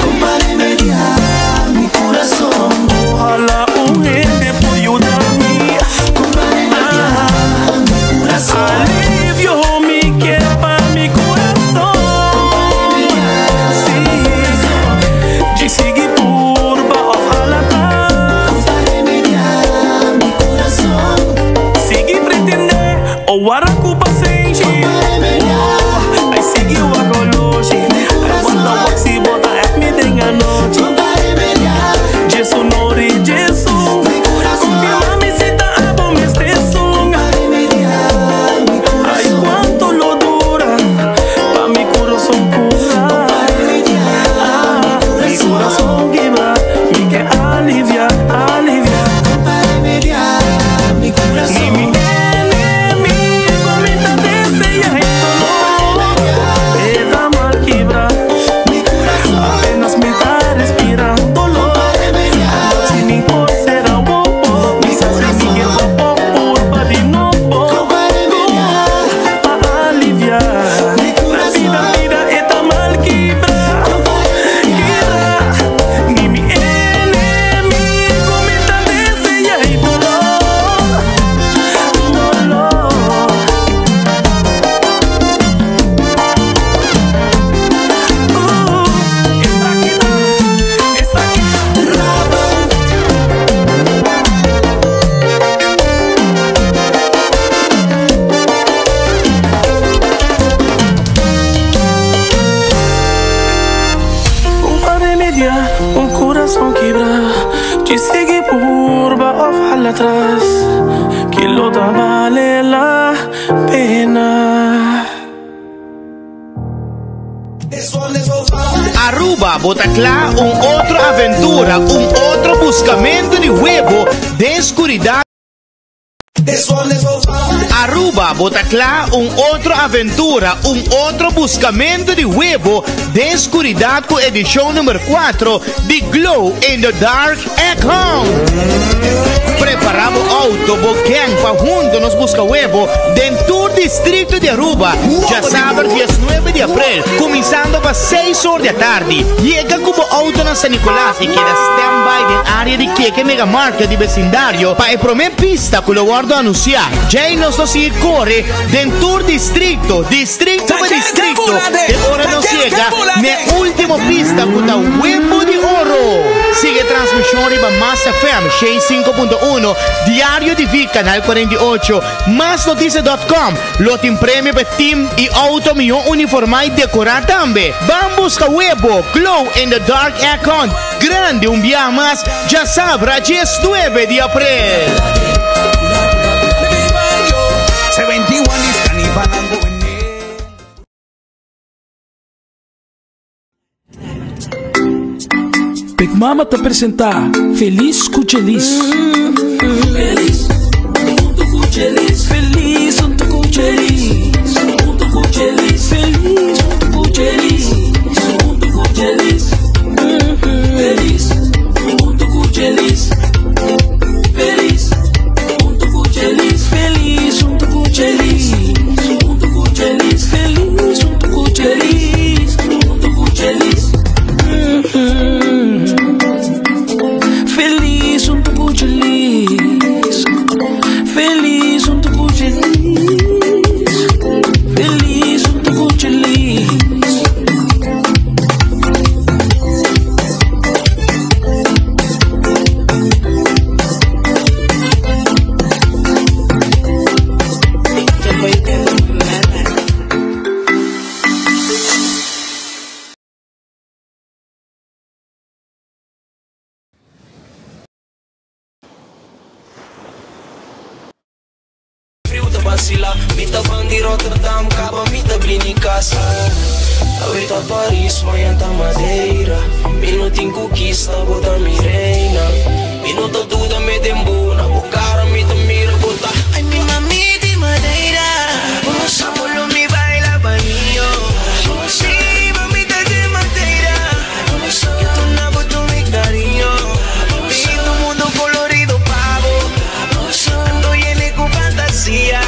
Compare mediar mi coração. Ojalá gente por ayudarme. Alivio me quer para mi corazón. Sí, de seguir por bajo la paz. Mi corazón. Sigue pretender o guaracupa sem aí seguiu a goloche. Quando a boxe bota é me tem a noite. Jesus nori Jesus. Confirma-me se tá a bom me esteço. Atrás, que lo da vale la pena. Aruba Botaclá, outra aventura, outro buscamento de huevo, de escuridão. Aruba Botaclá, outra aventura, outro buscamento de huevo, de escuridão com edição número 4 de Glow in the Dark at Home. Preparamos auto, boquem, pa junto nos busca huevo, den tour Distrito de Aruba. Ya sábado, 19 de abril, começando a 6 horas da tarde. Llega como auto na San Nicolás e queda stand-by na área de Queque Mega Market de vecindário para a primeira pista que eu guardo anunciar. Já nos seguir corre dentro distrito por distrito. E agora nos chega na última pista com o Huevo de Oro. Sigue transmissão de Massa FM 65.1, Diário de Vida, Canal 48, MásNoticia.com. Lote prêmio para team e auto milhão uniformado e decorar também. Vamos buscar Huevo, Glow in the Dark Account. Grande um dia mais, já sabrá, 19 de abril. Big Mama te apresentar Feliz Cuchelis. Feliz, junto Cuchelis. Feliz, junto Cuchelis. Junto Cuchelis. Feliz, junto Cuchelis. Junto Cuchelis. Feliz, junto Cuchelis. Feliz, junto Cuchelis. Feliz, junto Cuchelis. Junto Cuchelis. Feliz, junto Cuchelis. Junto Cuchelis. Feliz junto com o Gelis. Feliz junto com o Gelis. Feliz junto com o Gelis. Mita van di Rotterdam, Cabo, mita Blinicas. Awita Paris, Mayanta Madeira. Minuto em conquista, bota mi reina. Minuto tudo me dembuna, o cara me te mira, bota. Ai, mi mami de Madeira. O sabolo me baila bailio. Sí, mamita de Madeira. Que tu nabo, tu mi cariño. Pinto mundo colorido, pavo. Ando lleno con fantasía.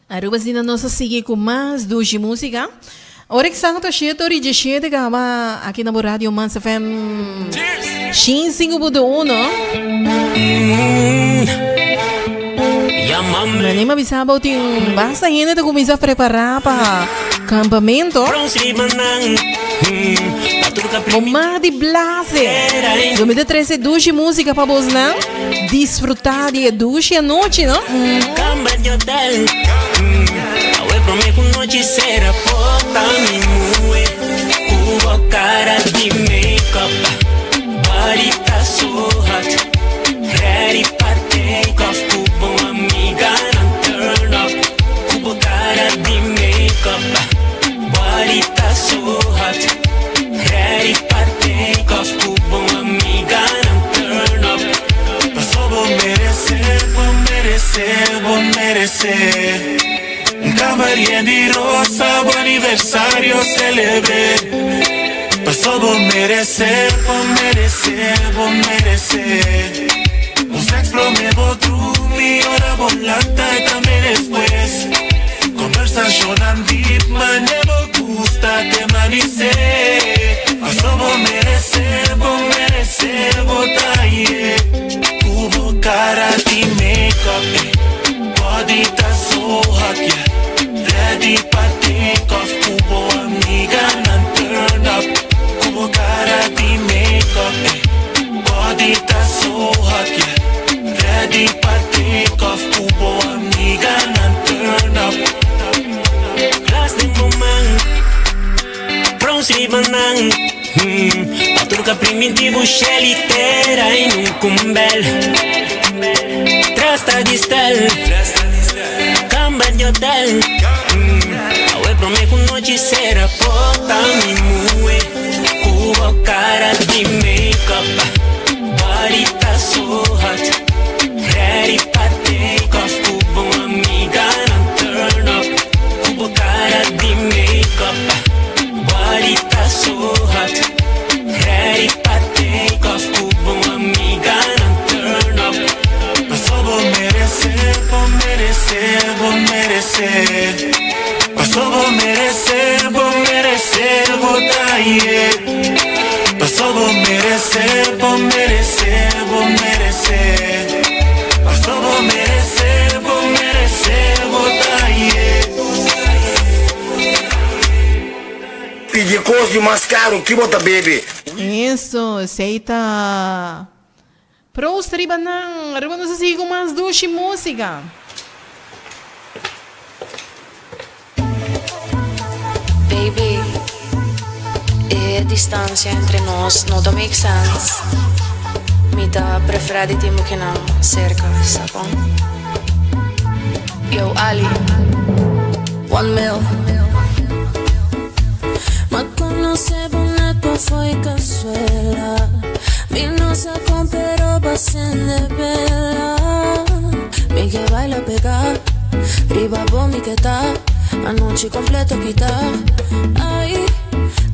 Aruba Zina nossa seguir com mais duas de música. Ora que está tá cheio, ora de cheio de gama aqui na Rádio Massa FM. Shin 5.1. Mas nem me avisava que basta ainda de começar a preparar para campamento. Momento de blase. 2013 duas de música para vos não desfrutar de duas à noite, não? Prometo noite será porta me mue. Cuba cara de makeup. Body tá so hot. Ready para take off. Cuba amiga não turn up. Cuba cara de makeup. Body tá so hot. Ready para take off. Cuba amiga não turn up. Passou vou merecer, vou merecer, vou merecer. Camarinha de rosa, o aniversário celebré. Passou, vou merecer, vou merecer, vou merecer. O sexo me vou dormir, hora volanta e também depois. Conversação deep, mas me gusta te manicer. Passou, vou merecer, vou merecer, vou trair. Cubo cara de make-up, body tá so hot, yeah. Ready para take off, Cubo amiga não turn up. Cubo cara de make-up, body that's so hot, yeah. Ready for take off, kubo amiga and turn up. Class de moment, bronze banang. Patruca primitivo, shelitera in un cumbel. Trasta di stel, cambia di hotel. Awe prome con noche sera, pota mi mue. Cubo cara di makeup, body tá so hot. Ready for take off, kubo amiga and turn up. Cubo cara di makeup, body tá so hot. Ready for take off, kubo amiga and turn up. Pasó por merecer, por merecer, por merecer. Pasó por merecer, botaye. Pasó por merecer, por merecer, por merecer. Pasó por merecer, botaye. Pedir coisa mais caro que bota baby. Isso, aceita. Prost, Ribanang. Arriba nos sigo mais duche música. Baby, a distância entre nós não make sense. Me dá preferida de tempo que não cerca, sabe? Yo, Ali. 1 mil. Ma conoce boneco foi cazuela. Mi no se compró basen de vela. Mi que baila pegar, riba mi que tá. Anoche completo quita. Ay,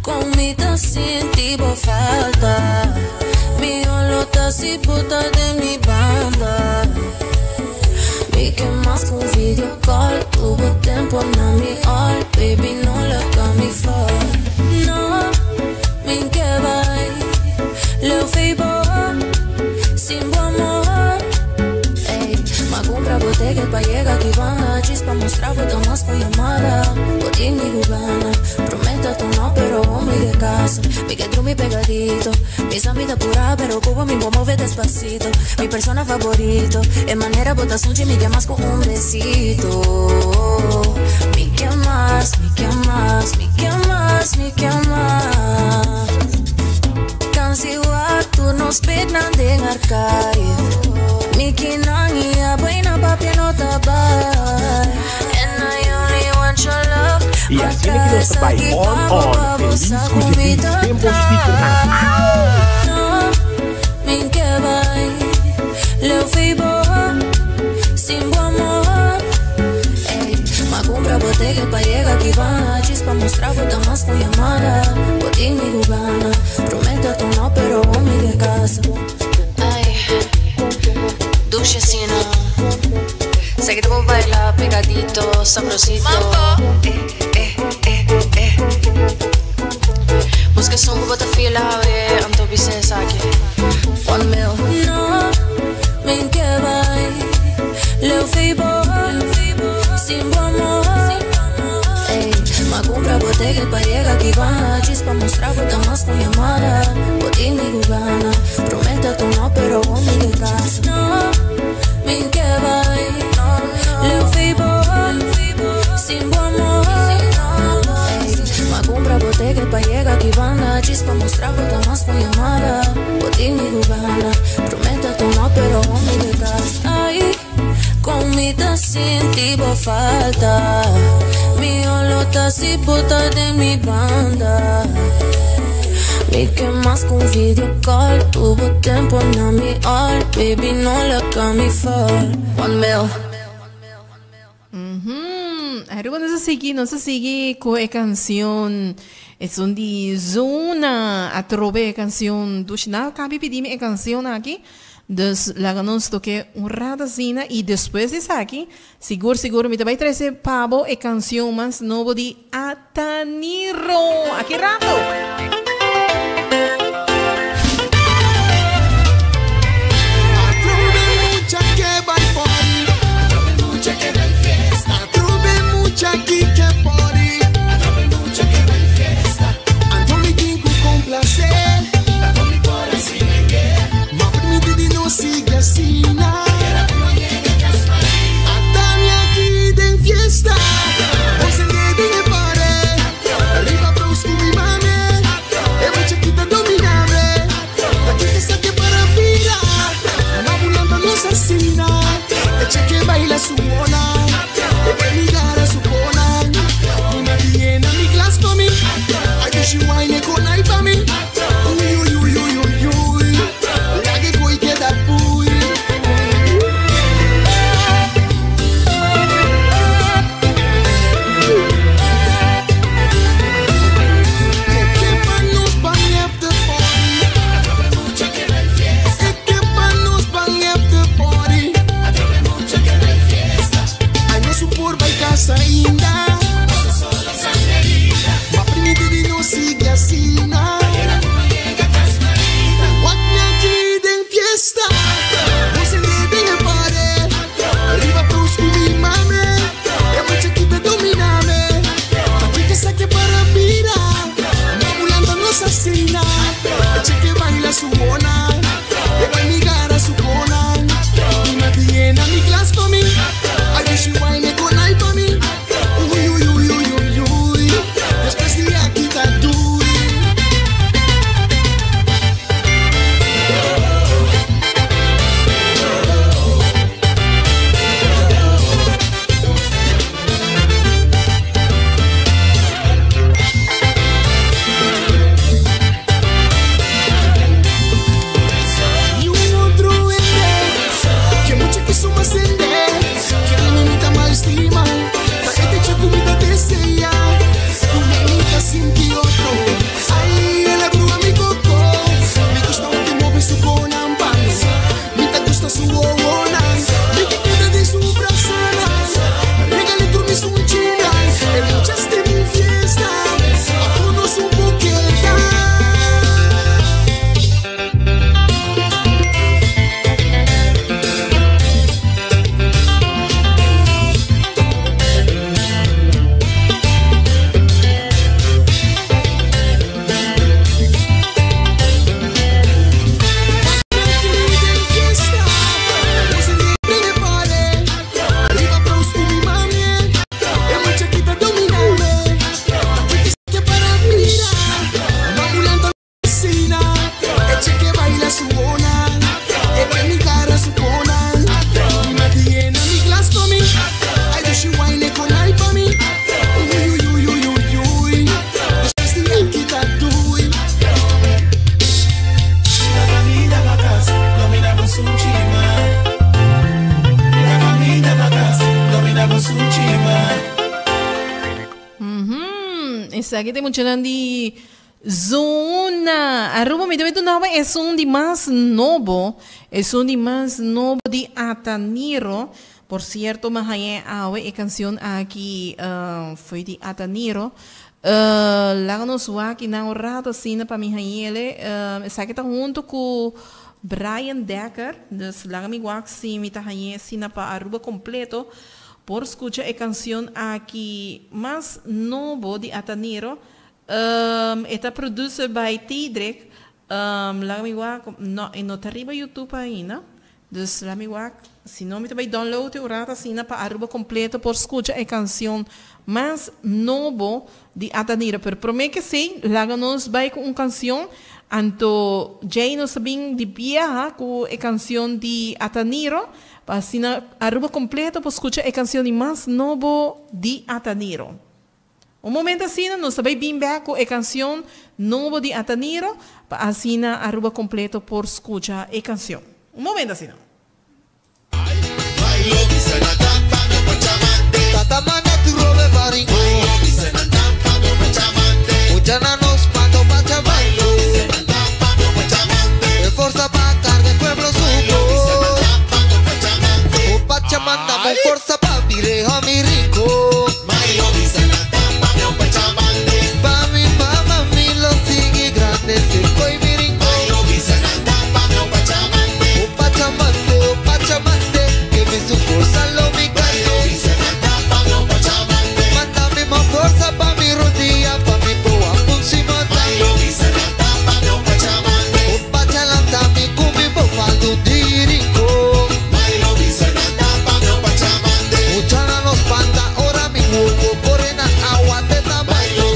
comida sin tipo falta. Mi olota si puta de mi banda. Mi que más con video call. Tuvo tiempo na mi all. Baby no la cami for. No, mi que vai. Le fibo sin bu amor. Ey, ma compra botega pa llega que van a chispa mostrar bota más por llamada. Botín mi gubana, prometa tu no pero hombre de casa. Mi que mi pegadito, mis amigas pura pero cubo mi mover despacito. Mi persona favorito, en manera botas un mi que más con un besito. Mi que más, mi que más, mi que más, mi que más. Kansiwa turnos pegnan dengar kaya. Miki nangia buena papi no tabay. And I only want your love. Y así le quiero saber on feliz cuyo tiempo No, min que vai. Le fibo sin bu amor. Ey, ma compra botega pa llega que van a chispa mostrar bota más con llamada. Botín mi gubana, prometa tu no pero hombre de casa. Ay, dulcecino. Sé que te puedo bailar pegadito, sabrosito. Busca som que bota fila a anto bises aquí. 1 mil. No, min que vai. Le fibo sin bu amor. Ey, ma compra botega pa llega que van a chispa mostrar bota más con llamada. Botín mi gubana, prometa tu no pero hombre de casa. No, min que vai. Le fibo sin bu amor. Ey, ma compra botega pa llega que van a chispa mostrar bota más con llamada. Botín mi gubana, prometa tu no pero hombre de casa. Ay, comida sin tipo falta. Mi olota si puta de mi banda. Mi que más con video call. Tuvo tiempo na mi all. Baby no la cami for. 1 mil. Arriba não se sigue com a canção. É um de zona a trove a canção do final. Cabe pedir a canção aqui. Dus laga nos toque radacina e depois disso aqui, seguro me vai trazer pavo e canção mais novo de Ataniro. Aqui rato. Aquí que pori, mucha que hay fiesta. Antoni Kinko con placer, con mi corazón en guerra. Aqui tem muito de Zona. Aruba, me deve nova é um de mais novo. É um de mais novo de Ataniro. Por cierto, Mahaye Awe, a canção aqui foi de Ataniro. Lá no Suaki, na rato assim, para Mihaele. Essa aqui tá junto com Brian Decker. Dus lá me guac sim, me tá aí assim para Aruba completo. Por escuchar a canção aqui mais novo de Ataniro. Está produzido by Tidrek. Lá me guac, não tá arriba YouTube ainda. Dus lá me guac, se não me também download o rato assim para Aruba completo por escuchar a canção mais novo de Ataniro. Pero prometo que sim, lá nos vai com uma canção. Anto Jay nos sabem de vieja com a canção de Ataniro. Assim, Aruba completo para escuchar a canção mais novo de Ataniro. Momento assim, nós também bem back com a canção novo de Ataniro. Assim, Aruba completo por escuchar a canção. Momento assim. Tatamana tu robe baringo. Ujana nos pato pachabailo. De forza pa carga el pueblo supo. O pachamanda mo forza pa vire a mi rico. Pa mi mamá mi lo sigue grande se coi mi rico. O pachamande que me su forza lo mi cayo. Mándame más fuerza pa mi rodilla, pa mi boa punsimata. O pachalanta mi cumi bofaldo dirico. Uchana los panda, ora mi huevo, corena agua de tamaño.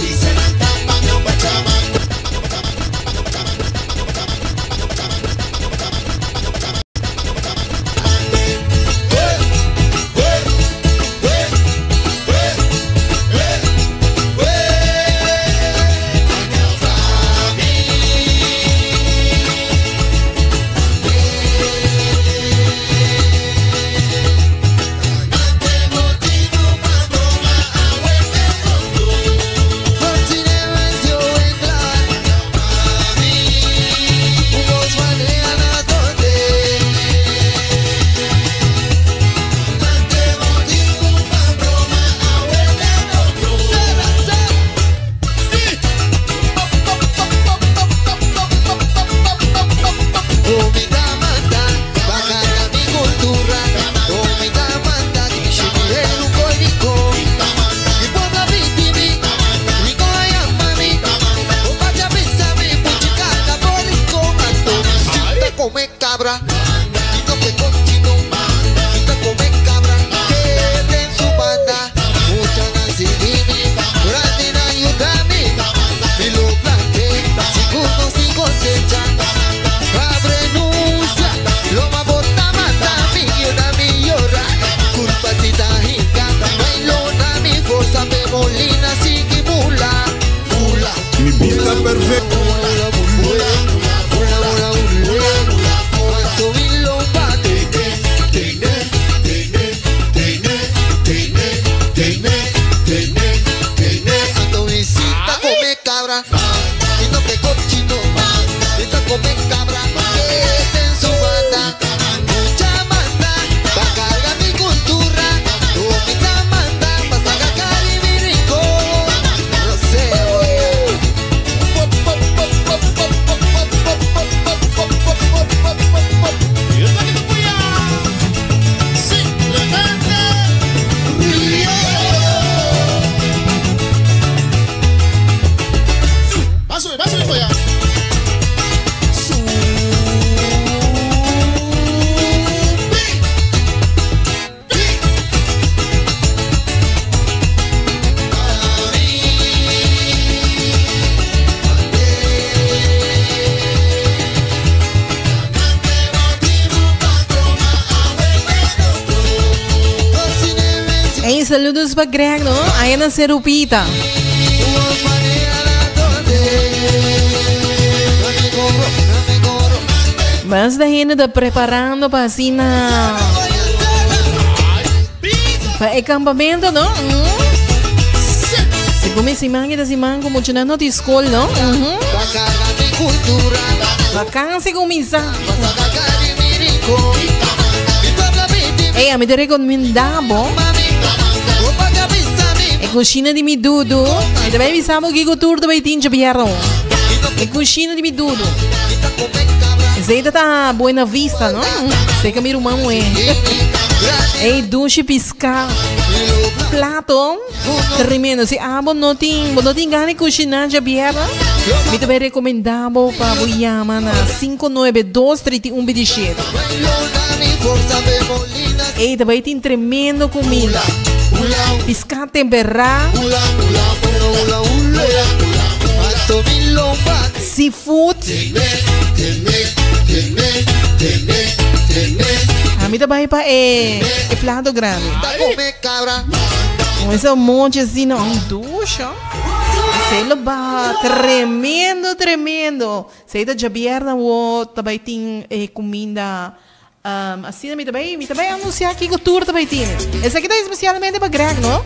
Saludos para Greg, ¿no? Ahí en Cerupita. Mas da gente está preparando para assim para acampamento, não? Como si man como mucho no te escuela, ¿no? Vacancia comienza. A mí te recomendavo a cucina di mi dudu. E te avisamos que o tour vai tinha piano. A cucina di mi dudu. Zeita tá Buena Vista, não? Sei que meu irmão é. Ei, duche piscar. Plato. Tremendo. Se abo não tem gana de cozinhar de biela, me também recomendamos para Buyama na 592-3127. Ei, também tem tremendo comida. Piscar temperado. Seafood. A mim também é plato grande. Com esse monte assim, não, ducha. Sei lá, tremendo. Sei da Jabierna, também tem comida. Assim, me também anunciar aqui que o tour também tem. Esse aqui tá especialmente para Greg, não?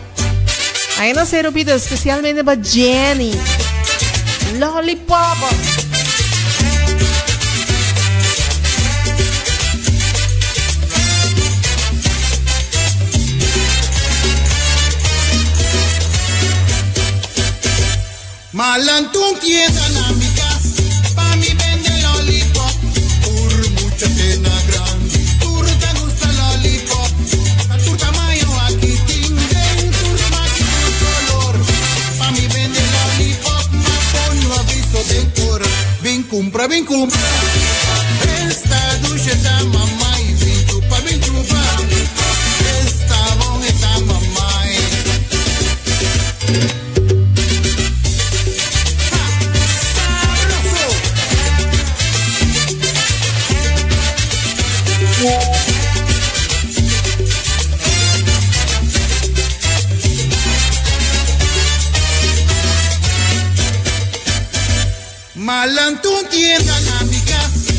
Aí não sei, repita, especialmente para Jenny. Lollipop. Malantun tienda na mi casa, pa' mi vende lollipop, por mucha cena grande, turta gusta lollipop, la turta mayo aquí tienen, turta mayo color, pa' mi vende lollipop, ma pongo aviso de cor, ven compra, esta dulce está mamá y ven chupa, esta bon está mamá. Malantun tienda na mi casa,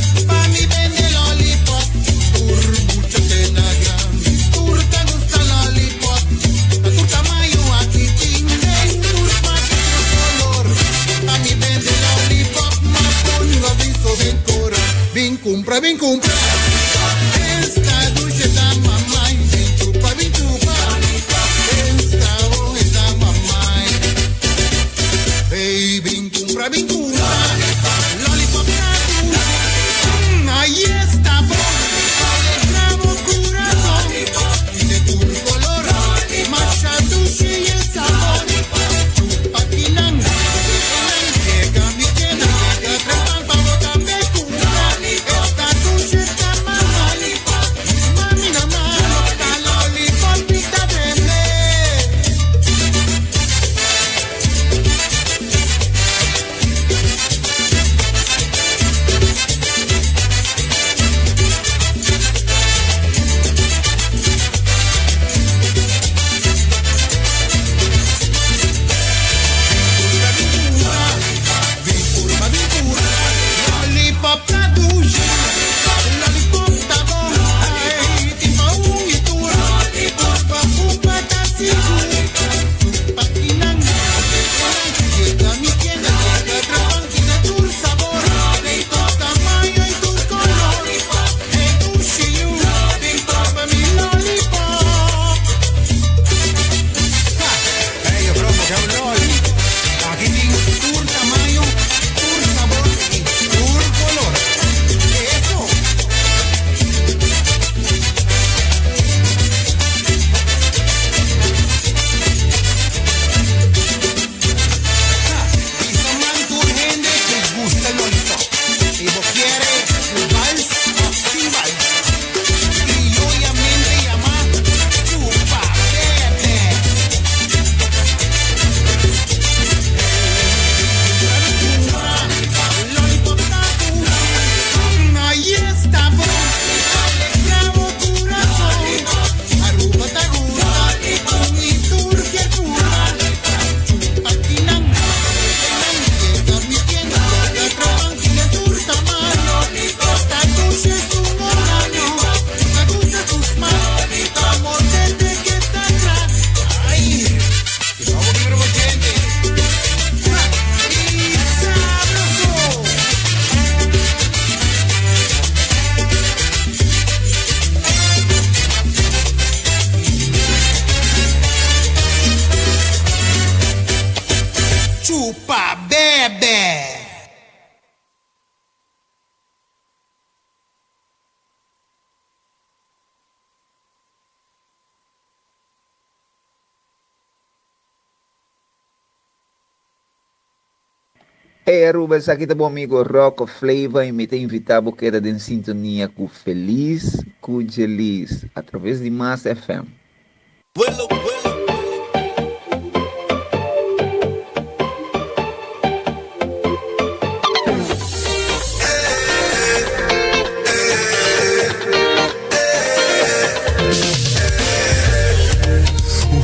Hey Rubens, aqui tá bom amigo Rock Flavor e me tem invitado porque era em sintonia com Feliz com Gelis através de Mass FM.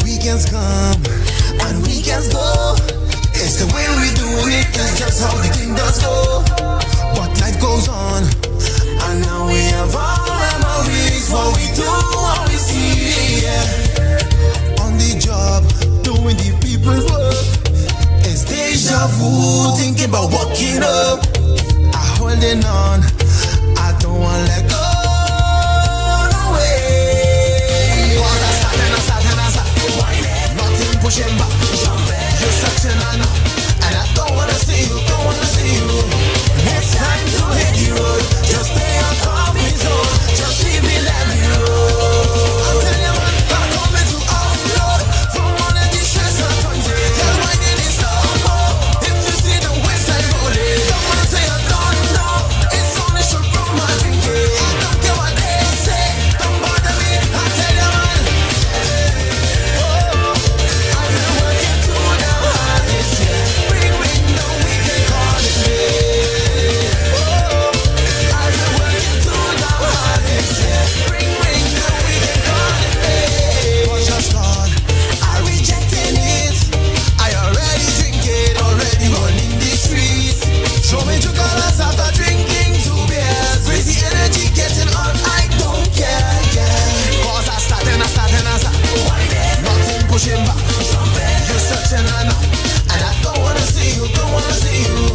Weekends come and weekends go. It's the way we do it, that's just how the thing does go. But life goes on, and now we have all memories. What we do, what we see, yeah. On the job, doing the people's work. It's deja vu, thinking about walking up. I holding on, I don't wanna let go. No way. Cause I start and I start and I start. Nothing pushing back. You're such an honor, and I don't wanna see you, don't wanna see you. It's time to hit the road, just stay on comfort zone, just leave me, let me roll. I'm telling you man, I'm coming to offload from all of these stress and country. Tell my name is slow-mo, if you see the waistline rolling. Don't wanna say I don't know, it's only short from my drinking. I don't care what they say, don't bother me, I tell you man. I've been working too damn hard this year. Bring the weekend, call it me. I've been working too damn hard this year. Bring the weekend, call it me. Was just gone, I rejected it. I already drink it, already running the streets. Show me two colors after drinking 2 beers. Raise the energy, getting on, I don't care, yeah. Cause I start and I start and I start. Nothing pushing back. You're such an honor, and I don't wanna see you, don't wanna see you.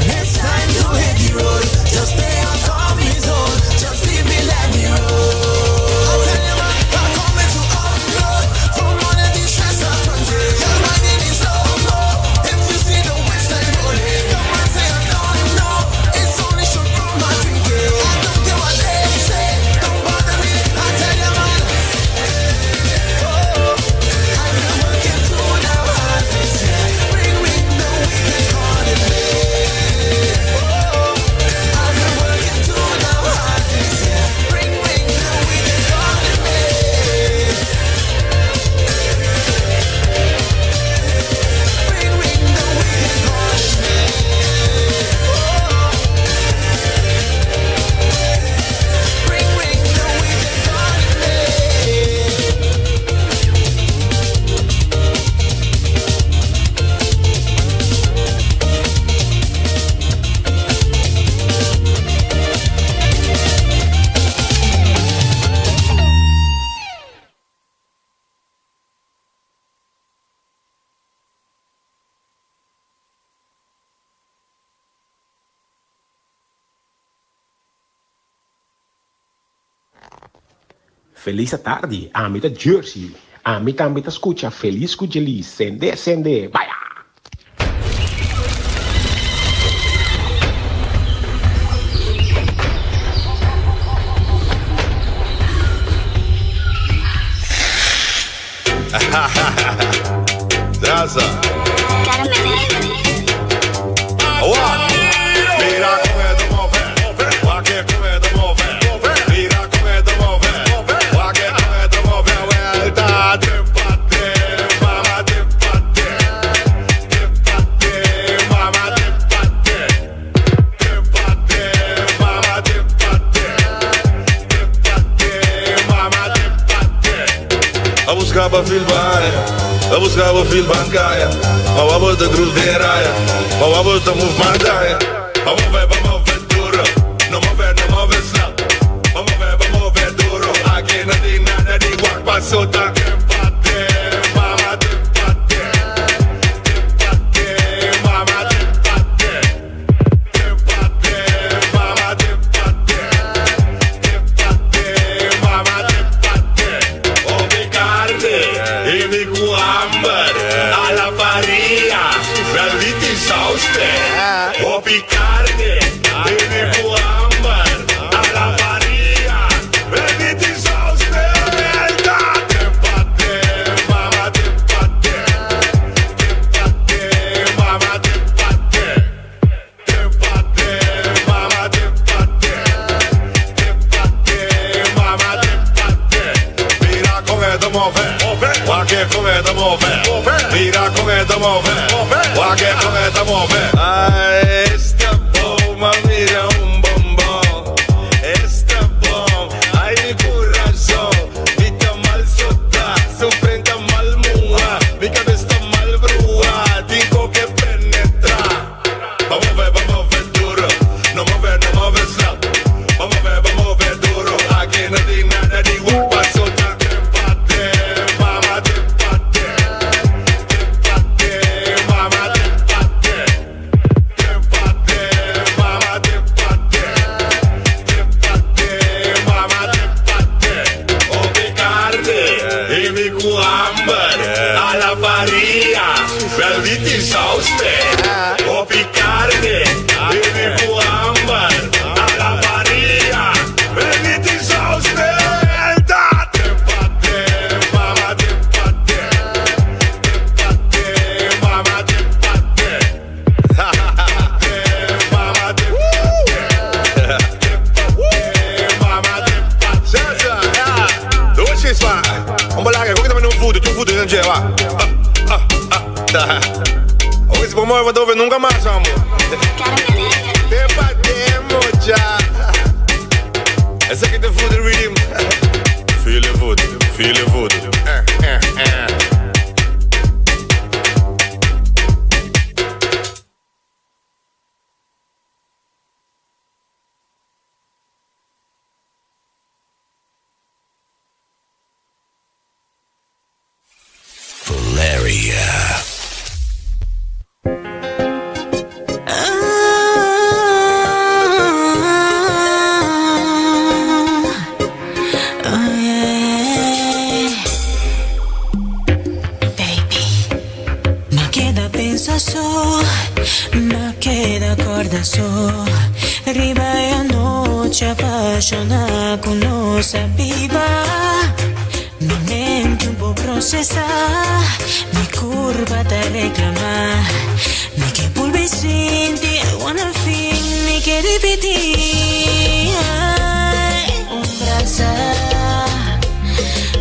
It's time to hit the road, just stay on comfort zone, just leave me, let me roll. I'm telling you man, I'm coming to offload from all of these stress and country. Tell my name is slow-mo, if you see the waistline rolling. Don't wanna say I don't know, it's only short from my drinking. I don't care what they say, don't bother me, I tell you man. I've been working too damn hard this year. Bring the weekend, call it me. I've been working too damn hard this year. Bring the weekend, call it me. Bring the weekend, call it me. Bring the weekend, call it me. Feliz tarde, a mitad Jersey. A mitad escucha Feliz con Gelis. Sende, sende, vaya. Daza. Mira come te muove, guarda che come te muove. Mira come te muove, guarda che come te muove. Vuelta, te batte, mamma te batte. Te batte, mamma te batte. Te batte, mamma te batte. Te batte, mamma te batte. A buscava filmare, a buscava film bancaia. Ma wa volta cruz de raia, ma wa volta move mandaia. Ma move duro, no move slap. Ma move duro, aqui na di nada di guac passota. Te batte, mama te batte. Te batte, mama te batte. Te batte, mama te batte. Te batte, mama te batte. O mi carne, e mi cuamber, alla faria, belliti sauste. O picarne, e mi cuamber, alla faria, belliti sauste. Merda, te batte, mama te batte. Te batte, mama te batte. come te muove, guarda che come te muove, mira come te muove, guarda che come te muove. Ay, esta bomba, mira un bombón, esta bomba, ay mi corazón, mi está mal sota, su frente mal muda, mi cabeza está mal brua, tengo que penetrar. Vamos a ver duro, no mover slap, vamos a ver duro, aquí no hay nada de guapa, sota. Velviti sauste, o picarne, baby cuambar, a la parrilla, velviti sauste, tempate, mama tempate, mama tempate, mama tempate, César, doce spa, vamos lá, que também não fude, tu fude não lleva. Hoy se podemos ver dove nunca más, amor. Te patemos ya. Ese que te food the rhythm. Feel the food, feel the food. Valeria. Ma queda cordazo, arriba a noche apaixonada con nossa viva. Mi mente un po' processa, mi curva te reclama. Mi che vuelve senti, I wanna feel, mi che ripeti. Un brasa,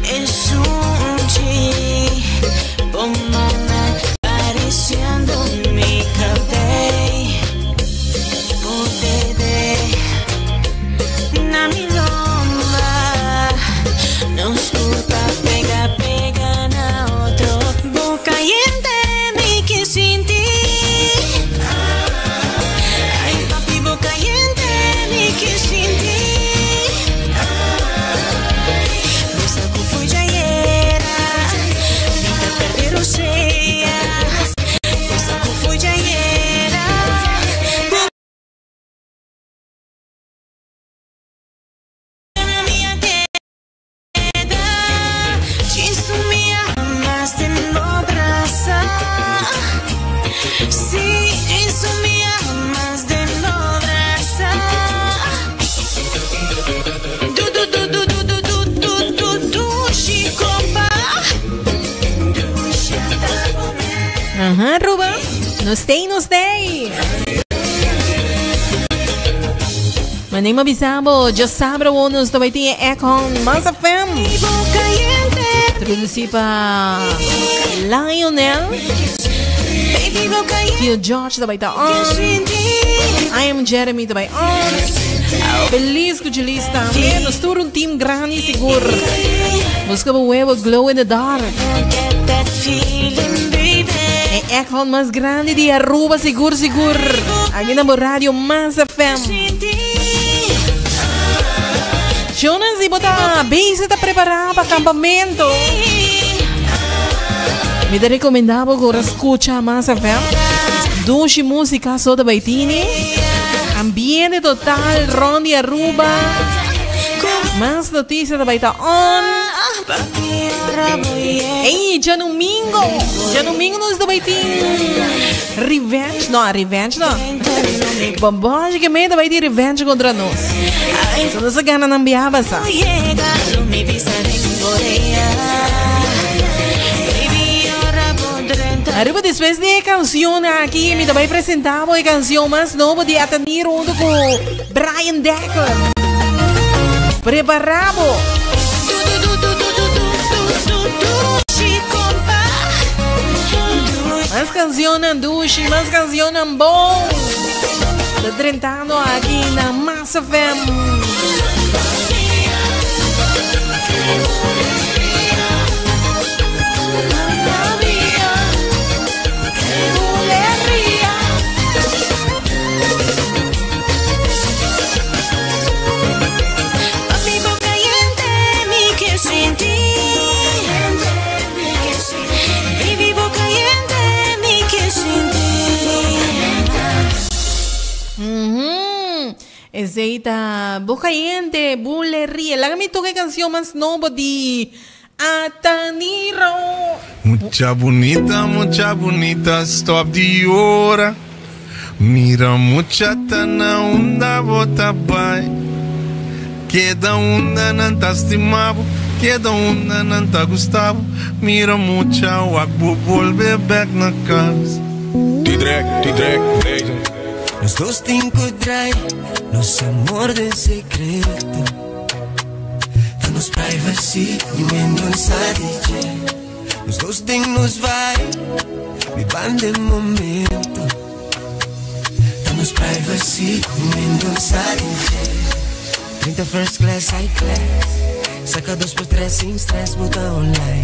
es un chi, pomana, pareciendo mi cabello. Potete, na mi lomba, no escuta, pega na otro. Boca caliente, mi que sin ti. Ay, papi, boca caliente, mi que sin ti. Esa cufu ya era, mi te perdieron sea. Esa cufu ya era. Aham, Ruba. Nos tem. Mas nem me avisava, já sabe o ônus do Baitinha é com Mas FM. Traduzi para Lionel. Tio George da Baita on. I am Jeremy da Baita on. Feliz com o lista. Nos turno um time grande e seguro. Busca o huevo glow in the dark. É Econ mais grande de Aruba, seguro. Aqui na rádio Mas FM. Jonas e botar bem, você tá preparado para acampamento. Me te recomendava agora escutar Mas FM. Duas músicas só da Baitini. Ambiente total, Ron de Aruba. Mais notícias da Baita on. Ei, já domingo nós da Baitinho. Revenge não. Bombagem que meio da Baitinho revenge contra nós. Só nós gana não biava, sabe? Arriba depois de canção aqui, me também apresentava a canção mais nova de Atanir junto com Brian Decker. Preparado. canciones douche, más canciones bom. De 30 años aquí en Más FM. Esta boca caliente, bulería. Lágame toque canción más nobody. Ataniro. Mucha bonita, stop de hora. Mira, mucha tana onda bota pai. Queda onda não tá estimado, queda onda não tá gustavo. Mira, mucha wakbo volver back na casa. T-Drag, Los dos tengo drive, nos amor de secreto. Danos privacy, vivendo essa DJ. Los dos tenemos vibe, vivando el momento. Danos privacy, vivendo essa DJ. 30 first class, high class. Saca 2x3 sin stress, bota online.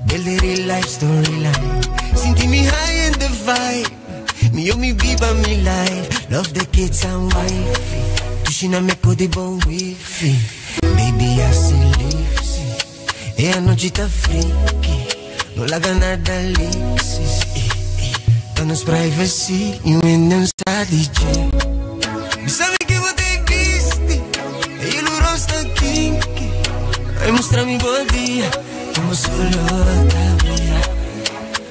Build a real life storyline. Senti me high in the vibe. Me yo me viva me life. Love the kids and wifey. Tushina me code bon wifi. Baby I see lips. E a noite tá freaky. No la ganar da lipsis. Danos privacy. You in them side DJ. Me sabe que vou ter viste. E il rosta kinky. Ai mostra mi body. Como solo tabia.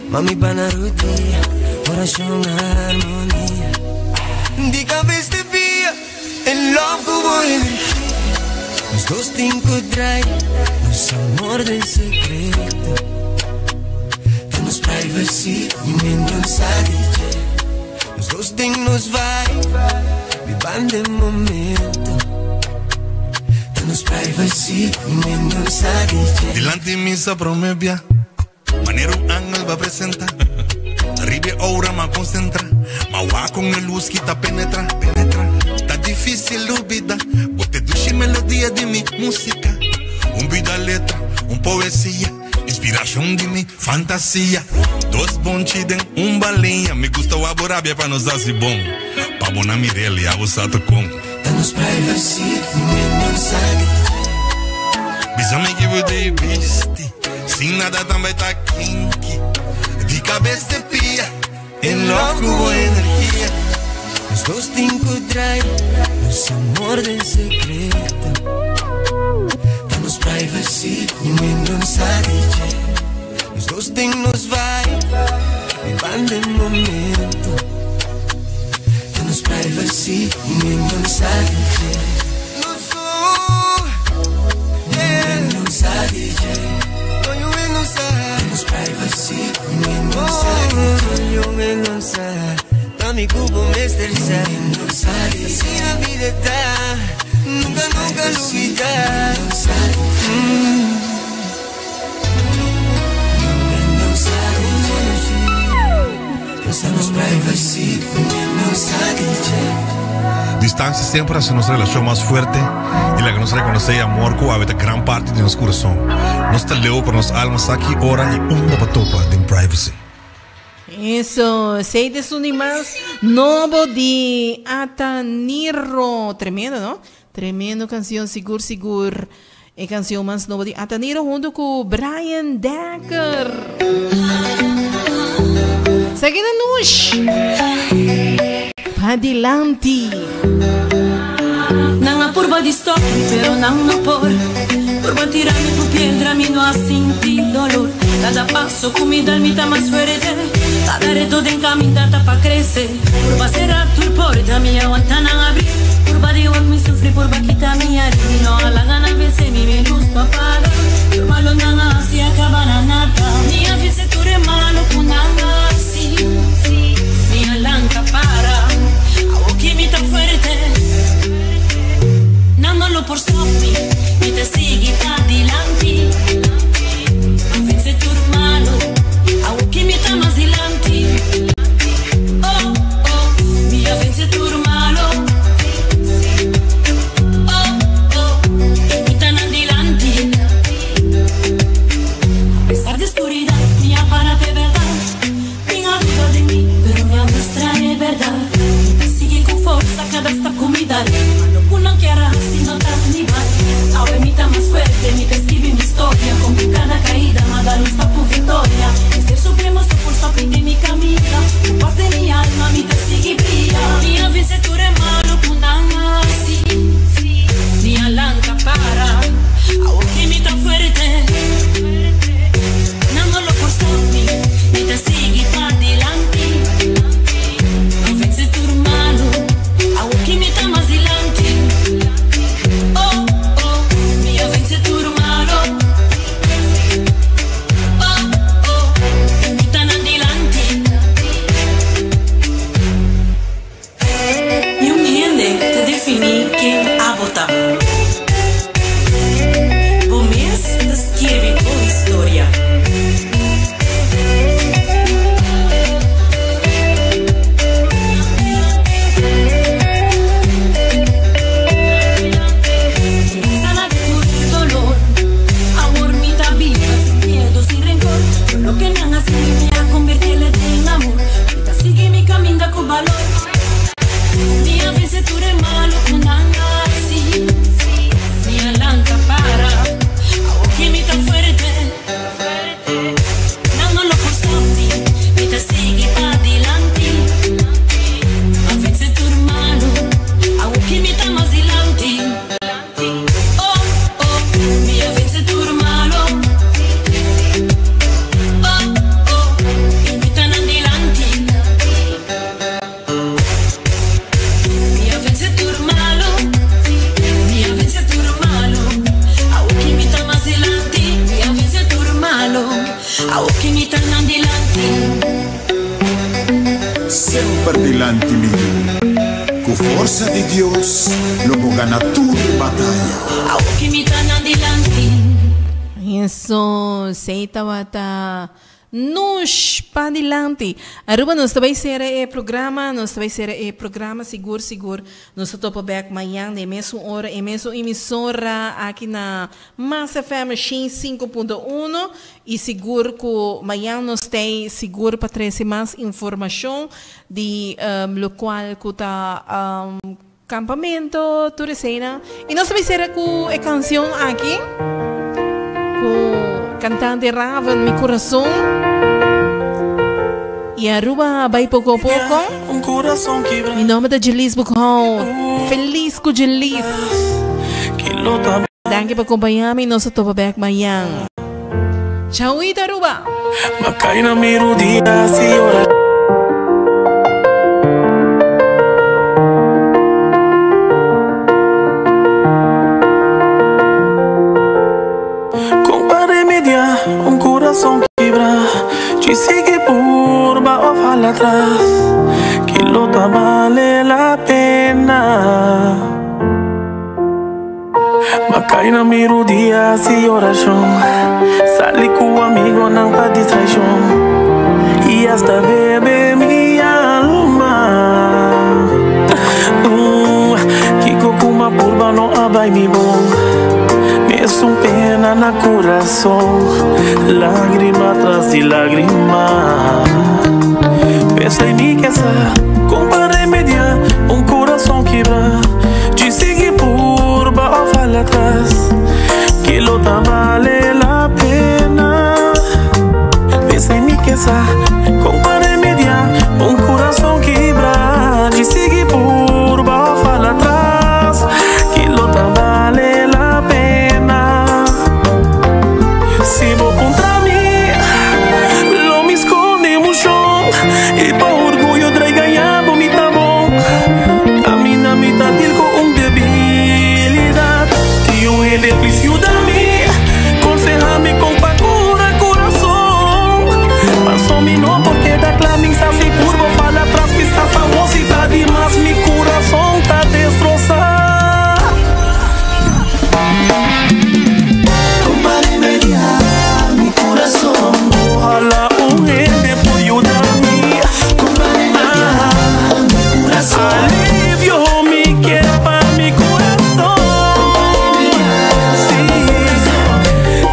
Mami panarutia. Corazón armonía. De cabeza de vía. En love como energía. Los dos tengo drive. Los amor del secreto. Danos privacy. Vivendo essa DJ. Los dos tenemos vibe. Vivando el momento. Danos privacy. Vivendo essa DJ. Delante misa promebia. Manero ángel va a presentar. Arriba ahora me concentra. Ma va con el luz que te penetra. Tá difícil olvidar. Bote duche melodia de mi música. Vida letra, poesía. Inspiración de mi fantasía. Dos bonchiden, balinha. Me gusta o aborabia para nos dar bom. Pa bona Mirelle, hago sato com. Danos privacy, não sabe. Bisame que vou de viste. Sin nada também tá kinky. De cabeça de pia, en loco boa energia. Los dos tengo drive, los amor del secreto. Danos privacy, vivendo essa DJ. Los dos tenemos vibe, vivando el momento. Danos privacy, vivendo essa DJ. No soy, vivendo essa DJ. No, yo vendo essa. Danos privacy, vivendo essa DJ. Yo vendo essa. Mi cubo me estresa. Así la vida está. Nunca lo olvidar. Estamos privacy. Distancia siempre hace nuestra relación más fuerte y la que nos reconoce amor que habita gran parte de nuestro corazón. Nos taleo por nuestras almas aquí, ahora y una patopa de privacy. Eso, sei de Sunimas, novo de Ataniro. Tremendo, ¿no? Tremendo canción, sigur. Canción más novo de Ataniro junto con Brian Decker. Seguindo-nos. Adelante. Não há curva de stop, pero não há por. Curva tirarme tu piedra, me no há sentir dolor. Cada passo comida me dá mais fuerte. Cada reto de encaminhar tá pra crescer. Curva será tu porta, me aguanta não abrir. Curva de onde me sofre, curva que tá minha vida. Não há la gana vencer, me luz pra pagar. Curva lo não há se acaba na nada. Minha vida tu é malo com nada assim. Minha lanca para. O que me tá fuerte. Não lo por stop me. Me te sigue pra adelante. Vence tu malo. O que me tá mais delante. Sempre dilante mio, con forza di Dios, luego gana tu batalla. Isso, seita bata. Nos para adelante. Aruba nós também será programa, seguro. Nós topa back amanhã, de mesma hora, mesma emissora aqui na Massa FM 5.1 e seguro que amanhã nós tem seguro para trazer mais informação de local que está campamento, tudo isso, né? E nós também será com a canção aqui. Cantante Raven, mi corazón. Y Aruba vai pouco a pouco. Mi nome é Gelis Bucão. Feliz com Gelis. Danke por acompanhar-me e nós estamos back amanhã. Tchau, Aruba. Macaina miro dia se ora. Un corazón quebra, ci sigue por bajo la atrás, que lo vale la pena. Macaina miro dia si oración, sale con amigo nan pa distracción, y hasta bebe mi alma. Kiko kuma purba no abai mi bon. Es un pena na corazón, lágrima tras de lágrima. Pensa em mim que essa compara media, um coração quebra, de seguir por baixo fala atrás, que luta vale la pena. Pensa em mim que essa compara media, um coração quebra, de seguir por baixo fala atrás, que luta vale la pena. Se vou contra mim, lo me esconde no chão, e para orgulho de ganhar bonita bom. Camina mitad com debilidade, que eu ele preciso de mim, aconselha-me com cura coração. Passou-me não porque da clamin está sem curva, fala atrás que está famosidade, mas meu coração está destroçado. Ojalá un gente pueda ayudarme. Alivio mi quepa mi corazón. Sí,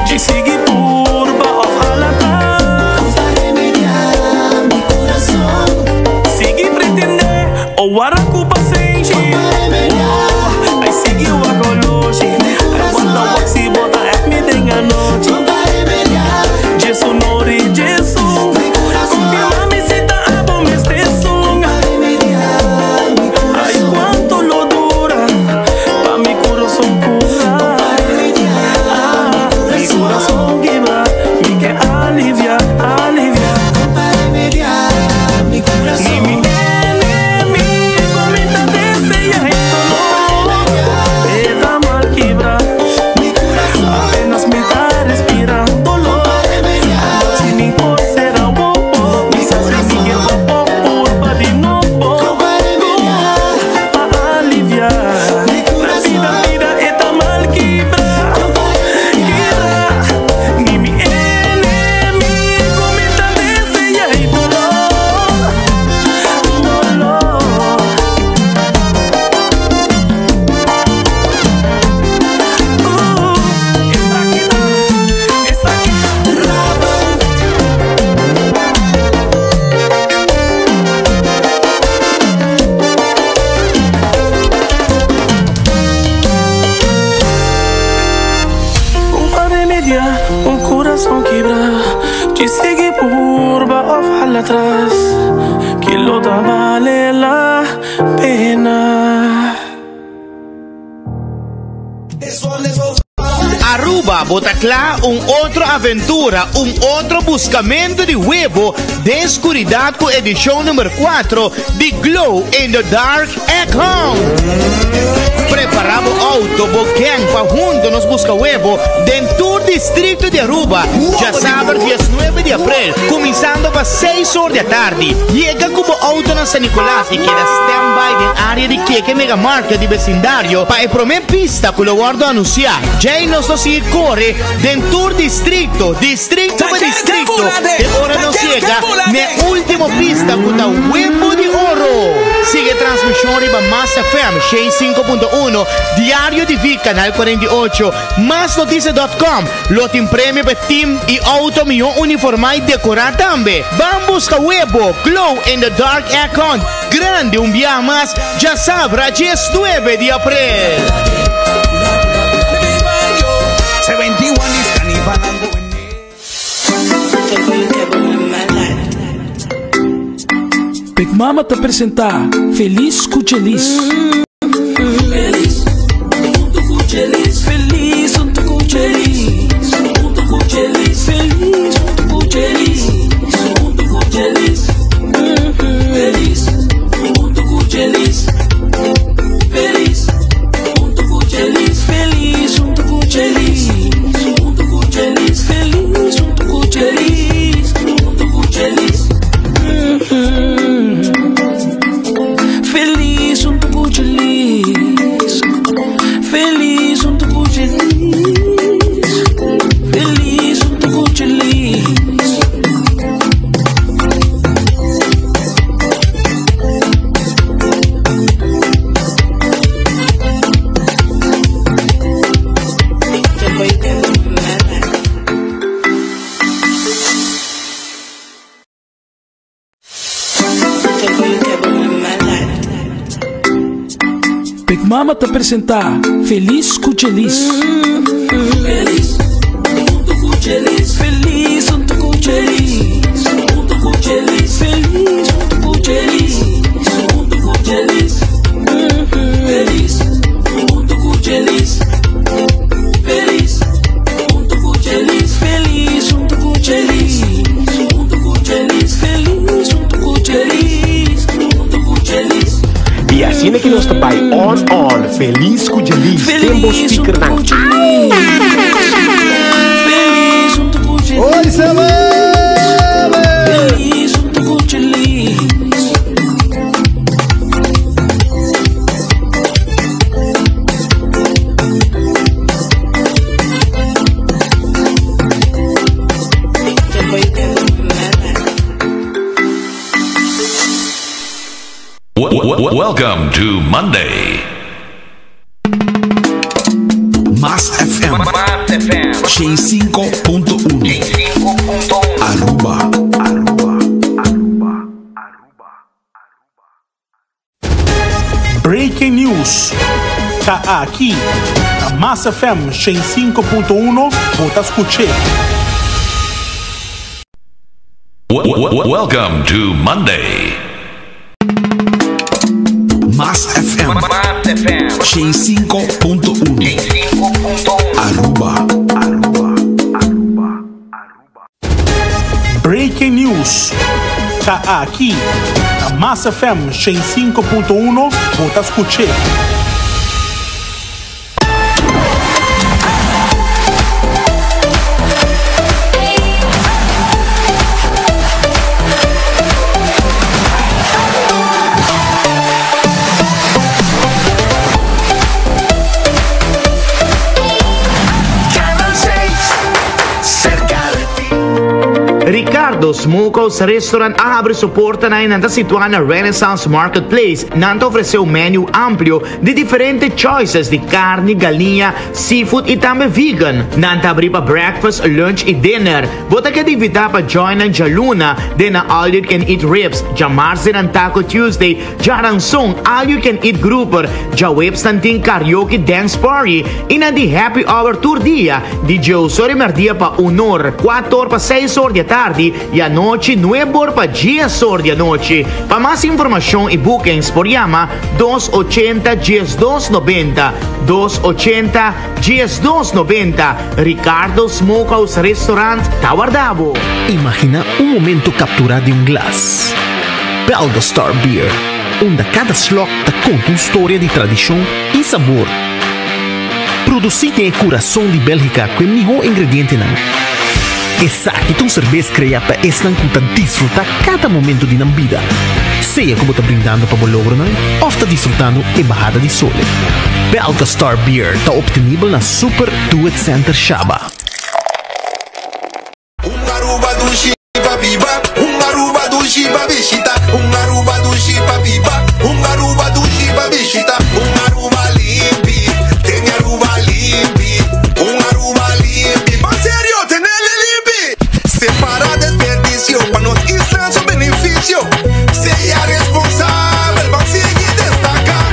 de seguir por bajo la atrás. Sigue pretender o aracupa sem aí seguiu a longe. Aí quando a se bota é me tem a noite. Jesus nori Jesus, confirma-me se tá a bom me esteção. Ai quanto lo dura, pa mi coração cura. Mi coração quebra, me quer aliviar, aliviar. Ni mi enemigo me tá deseando. Está mal quebrar, apenas me tá respirando. Un corazón quebra, te sigue por bajo atrás, que lo da vale la pena. Aruba, Botaclá, outra aventura, outro buscamento de huevo, de escuridad com edição número 4 de Glow in the Dark at Home. Preparamos auto, boquén, pa junto nos busca huevo dentro do distrito de Aruba. Já sabe, sábado 19 de abril, comenzando a 6 horas de la tarde. Llega como auto en San Nicolás y queda stand-by en área de Queque Megamarket de vecindario para el primer pista que lo guardo a anunciar. Ya nos sigue corre dentro distrito a distrito. De hora nos llega mi último pista con la Huevo de Oro. Sigue transmisión de Más FM 5.1, Diario de Vic, Canal 48, MásNoticias.com, Lotin Premio para Team y Auto Millón Uniformado y decorar también. Van busca Huevo, Glow in the Dark Account. Grande un día más, ya sabrá, 19 de abril. Big Mama te presenta Feliz Cuchelis. Feliz, junto Cuchelis. Feliz, junto Cuchelis. Junto Cuchelis. Feliz, junto Cuchelis. Junto Cuchelis. Feliz, junto Cuchelis. Feliz, junto Cuchelis. Feliz, junto Cuchelis. Junto Cuchelis. Feliz, junto Cuchelis. Junto Cuchelis. Feliz junto com feliz, feliz junto com feliz, feliz junto com feliz. Big Mama te presenta Feliz Cuchelis. Feliz junto com feliz, feliz junto com feliz, junto com feliz, feliz junto com feliz, junto com feliz, feliz junto com feliz, feliz junto com feliz, feliz junto com feliz, junto com feliz, feliz junto com feliz, junto com feliz. E assim é que nós estamos on, feliz com Gelis, temos speaker na. Feliz junto com Gelis. Oi, Samara! Feliz junto com Gelis. Welcome to Monday. Más FM 5.1 Aruba. Breaking News. Tá aqui na Más FM 5.1. Volta a escutar. Welcome to Monday. Más FM 5.1 Aruba. Breaking News. Tá aqui na Más FM 5.1. Volta a escutar. Ricardo Smokehouse Restaurant abre su porta nanta situada na Renaissance Marketplace. Nanta ofereceu um menu amplo de diferentes choices de carne, galinha, seafood e também vegan. Nanta abre para breakfast, lunch e dinner. Bota que invitar para join na Jaluna, de na All You Can Eat Ribs, ja Marzi na Taco Tuesday, ja Ransong All You Can Eat Grouper, ja Webstantin Karaoke Dance Party e na de Happy Hour Tour dia, de Jousori Merdia para 1 hora, 4 horas para 6 horas de tarde e a noite 9 horas para 10 horas de noite. Para mais informação e bookings por chama 280-1290 280-1290 Ricardo Smokehouse Restaurant Tawardabo. Imagina um momento capturado em glass. Belga Star Beer, onde cada slot te conta uma história de tradição e sabor. Produzido em coração de Bélgica com o melhor ingrediente não. Essa aqui é cerveja criada para estar com desfrutar cada momento de nossa vida. Seja como está brindando para o logro, ou está desfrutando a barrada de sol. Belga Star Beer está obtenível na Super Do It Center Shaba. Aruba do Shiba Biba, Aruba do Shiba Bishita, Aruba do Shiba Biba, Aruba do Shiba Bishita, Aruba limpi, tem Aruba limpi, Aruba limpi, mas serio, tem ele limpi. Separa desperdício, para nos islas o benefício, seja responsável, vamos seguir destacar.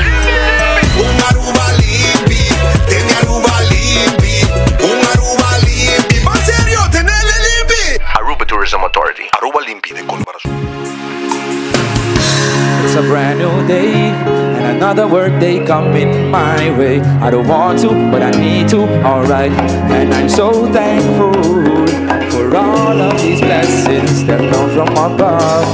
Aruba limpi, tem Aruba limpi, Aruba limpi, mas serio, tem ele limpi. Aruba Tourism Authority. Aruba Limpi de colaboración. It's a brand new day and another work day coming my way. I don't want to, but I need to, alright. And I'm so thankful for all of these blessings that come from above.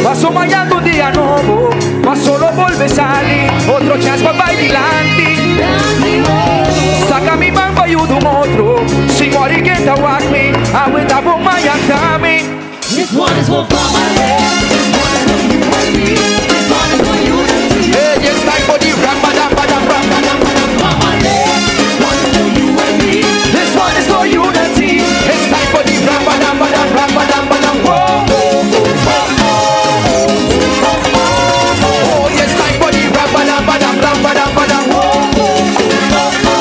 Paso mañana un día nuevo, ma solo vuelve salir, otro chance pa' bailanti. Saca mi mamba y un otro, signori get a walk me, I went up on my coming. This one is for my head, this one is for you and me, this one is for you and me. Hey, it's time for the rap, badam, badam, rap, badam, badam, for my head, this one is for you and me, this one is for unity. It's time for the rap, badam, badam, rap, badam, badam, whoa, whoa, whoa, whoa. Oh, it's time for the rap, badam, badam, rap, badam, badam, whoa, whoa, whoa.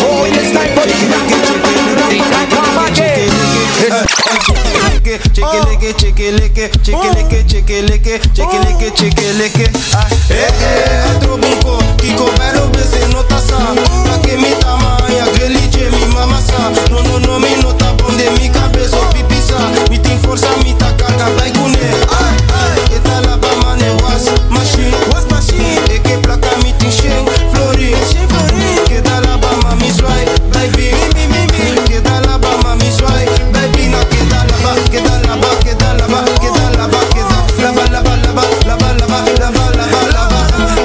Oh, it's time for the rap, badam, badam, rap, badam, come again. Atrobunco, Kiko Belo Bese nota sa, Ake mi tamaya, Geliche mi mama sa. No, mi nota bonde mi cabezo pipisa. Mi tin forza mi ta carga baigune. Eta la bama ne was machine. Eke plaka mi tin shen, flori. Keda la bama mi swai, baby. Keda la bama mi swai, baby. Na keda la ba, keda la ba, keda la ba, keda la ba, keda la ba, la ba, la ba, la ba, la ba, la ba, la ba, la ba.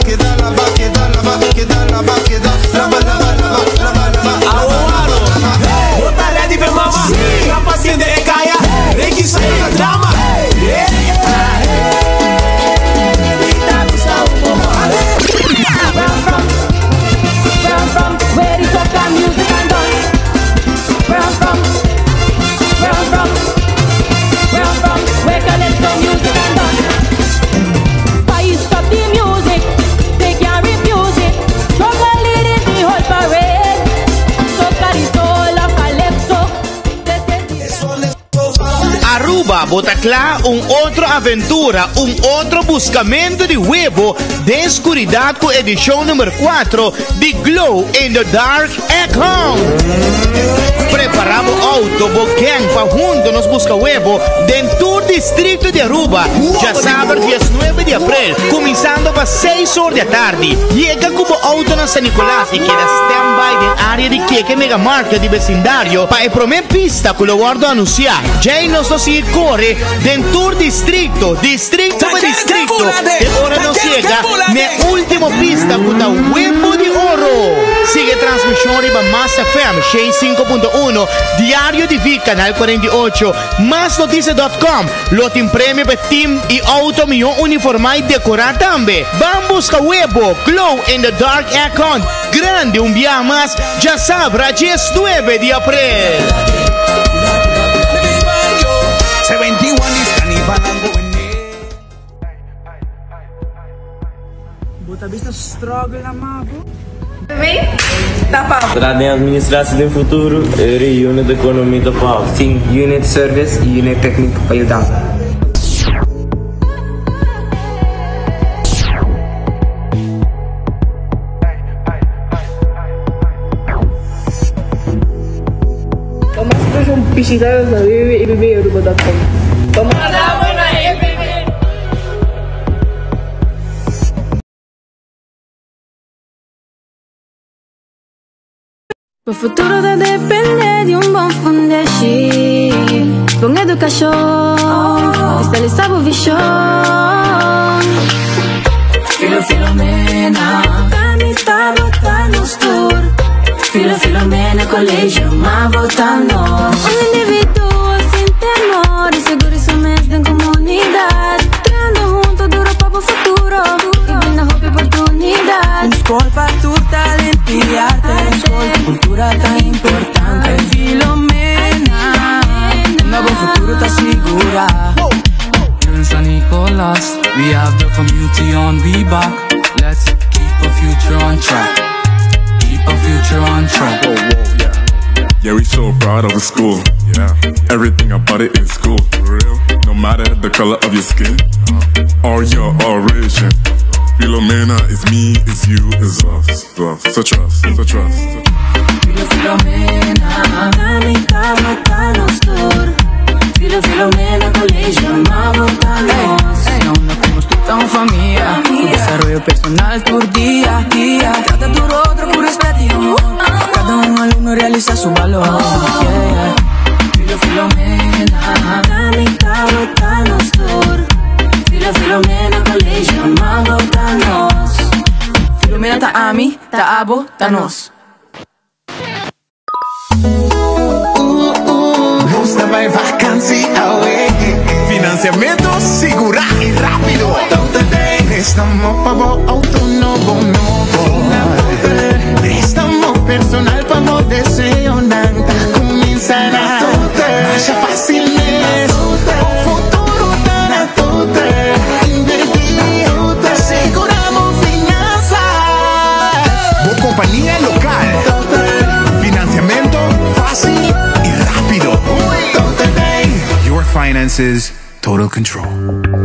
Keda la ba, keda la ba, keda la ba, keda la ba, la ba, la ba, la ba, la ba. Alô, bota ready pra mama, capacete é caia, tem que sair da drama. Where is soca music and dance? Where I'm from, where I'm from, where I'm from, where calypso music and dance. Spice up the music, they can't refuse it. Trouble leading the whole parade. Soca the soul of calypso. Aruba Botaclá, outra aventura, outro buscamento de huevo de escuridade com edição número 4 de Glow in the Dark at Home. Preparamos auto, boquém, para juntos nos busca huevo dentro do distrito de Aruba. Já sábado, 19 de abril, começando para 6 horas da tarde. Chega como auto na San Nicolás e queda stand-by na área de Keke Mega Market de vecindário para a primeira pista que eu guardo anunciar. Já nos seguir corre dentro do distrito para distrito. E agora nos chega na última pista com o huevo de ouro. Sigue transmissão para Mas FM 105.1, Diário de Vic, canal 48, masnoticia.com. Lote prêmio para team e auto milhão uniformado e decorar também. Vamos buscar huevo, Glow in the Dark Icon. Grande dia mais, já sabe, 19 de abril. 71 is Carnival Bota vista struggle na mago. Bem? Tá bom. Trata em administração do futuro, e unit de economia da FAO. Sim, unit service e unit técnico para ajudar. Visitar la www.aruba.com. Vamos a la buena O futuro depende de bom fundamento, com educação, estabilizar a visão. Filomena, canita bota nos tour. Filomena, collegio, ma votando. Un individuo sin temor y segurísimamente en comunidad, creando juntos duro para el futuro y brinda hope y oportunidad. Un school para tu talento y arte, un school de cultura tan importante. Filomena, un nuevo futuro te asegura. Here in San Nicolas, we have the community on the back. Let's keep a future on track. Keep a future on track. Whoa, yeah. Yeah, we so proud of the school. Yeah, everything about it is cool. For real. No matter the color of your skin or your origin. Filomena is me, is you, is us. So trust, so trust. Filomena, Damita, Botanos Tour. Filomena, colegio, ma Botanos. Aún no como tú tan familia. Tu desarrollo personal, tu día a día. Trata tu otro con respeto. Cada un alumno realiza su valor. Filomena, Damita, Botanos Tour. Filomena, colegio, ma Botanos. Filomena ta ami, ta abo, ta nos. Gusta vai vakantie away. Financiamento segura e rápido. Préstamo pago autónomo novo. Préstamo personal pago deseo nada. Comienzará Acha fácil mesmo. O futuro tá na tote. Invertir, seguramos finanças. Boa companhia local. Financiamento fácil e rápido. Your finances, total control.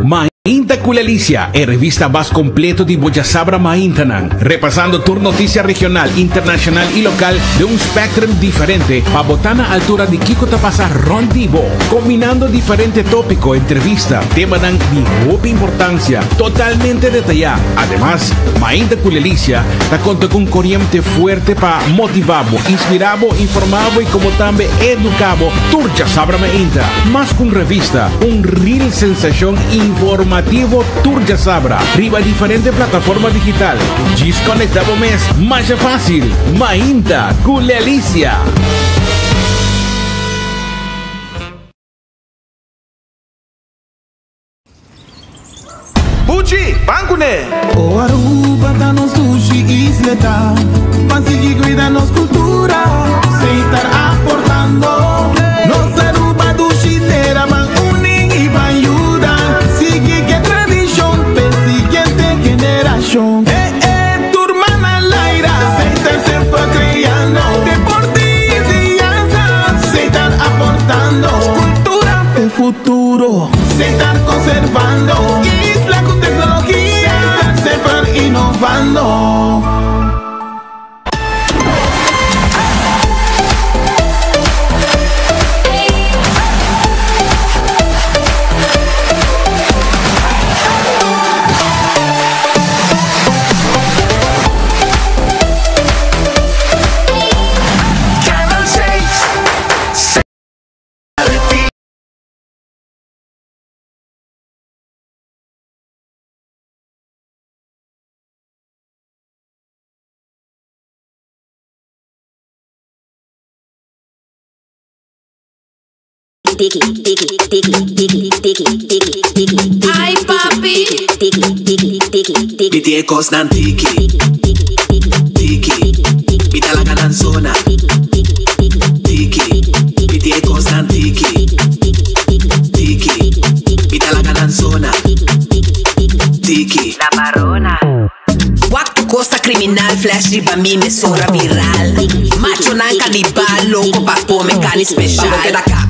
Mainta Culelicia, el revista más completo de Boyasabra Maintanan, repasando tu noticia regional, internacional y local de un espectro diferente, a botana altura de Kiko Tapasa Rondivo, combinando diferentes tópicos, entrevistas, temas de mucha importancia, totalmente detallado. Además, Mainta Culelicia te cuenta con un corriente fuerte para motivarnos, inspirarnos, informarnos y como también educarnos. Turja Sabra Mainta, más que una revista, un real sensación informativa. Turja Sabra, riba diferentes plataformas digital. Desconectado mes, más fácil. Mainta Culelicia. Puchi, Pancune. O Aruba da nos sushi isleta. Pansigi cuida nos cultura. Se estar aportando. Nos Aruba do chitera van uning y van ayudar. Sigue que tradición, siguiente generación. Tu hermana Laira. Se están siempre creando. Deportes y danza. Se están aportando. Cultura del futuro. Se están conservando. Isla con tecnología. Se están innovando. Ay papi, BTA Cosnan Tiki Vita la cananzona Tiki BTA Cosnan Tiki Vita la cananzona Tiki La Marona. Waktu costa criminal flash riba mi mesora viral Macho nan canibal loco pa come cani special Vamos que da cá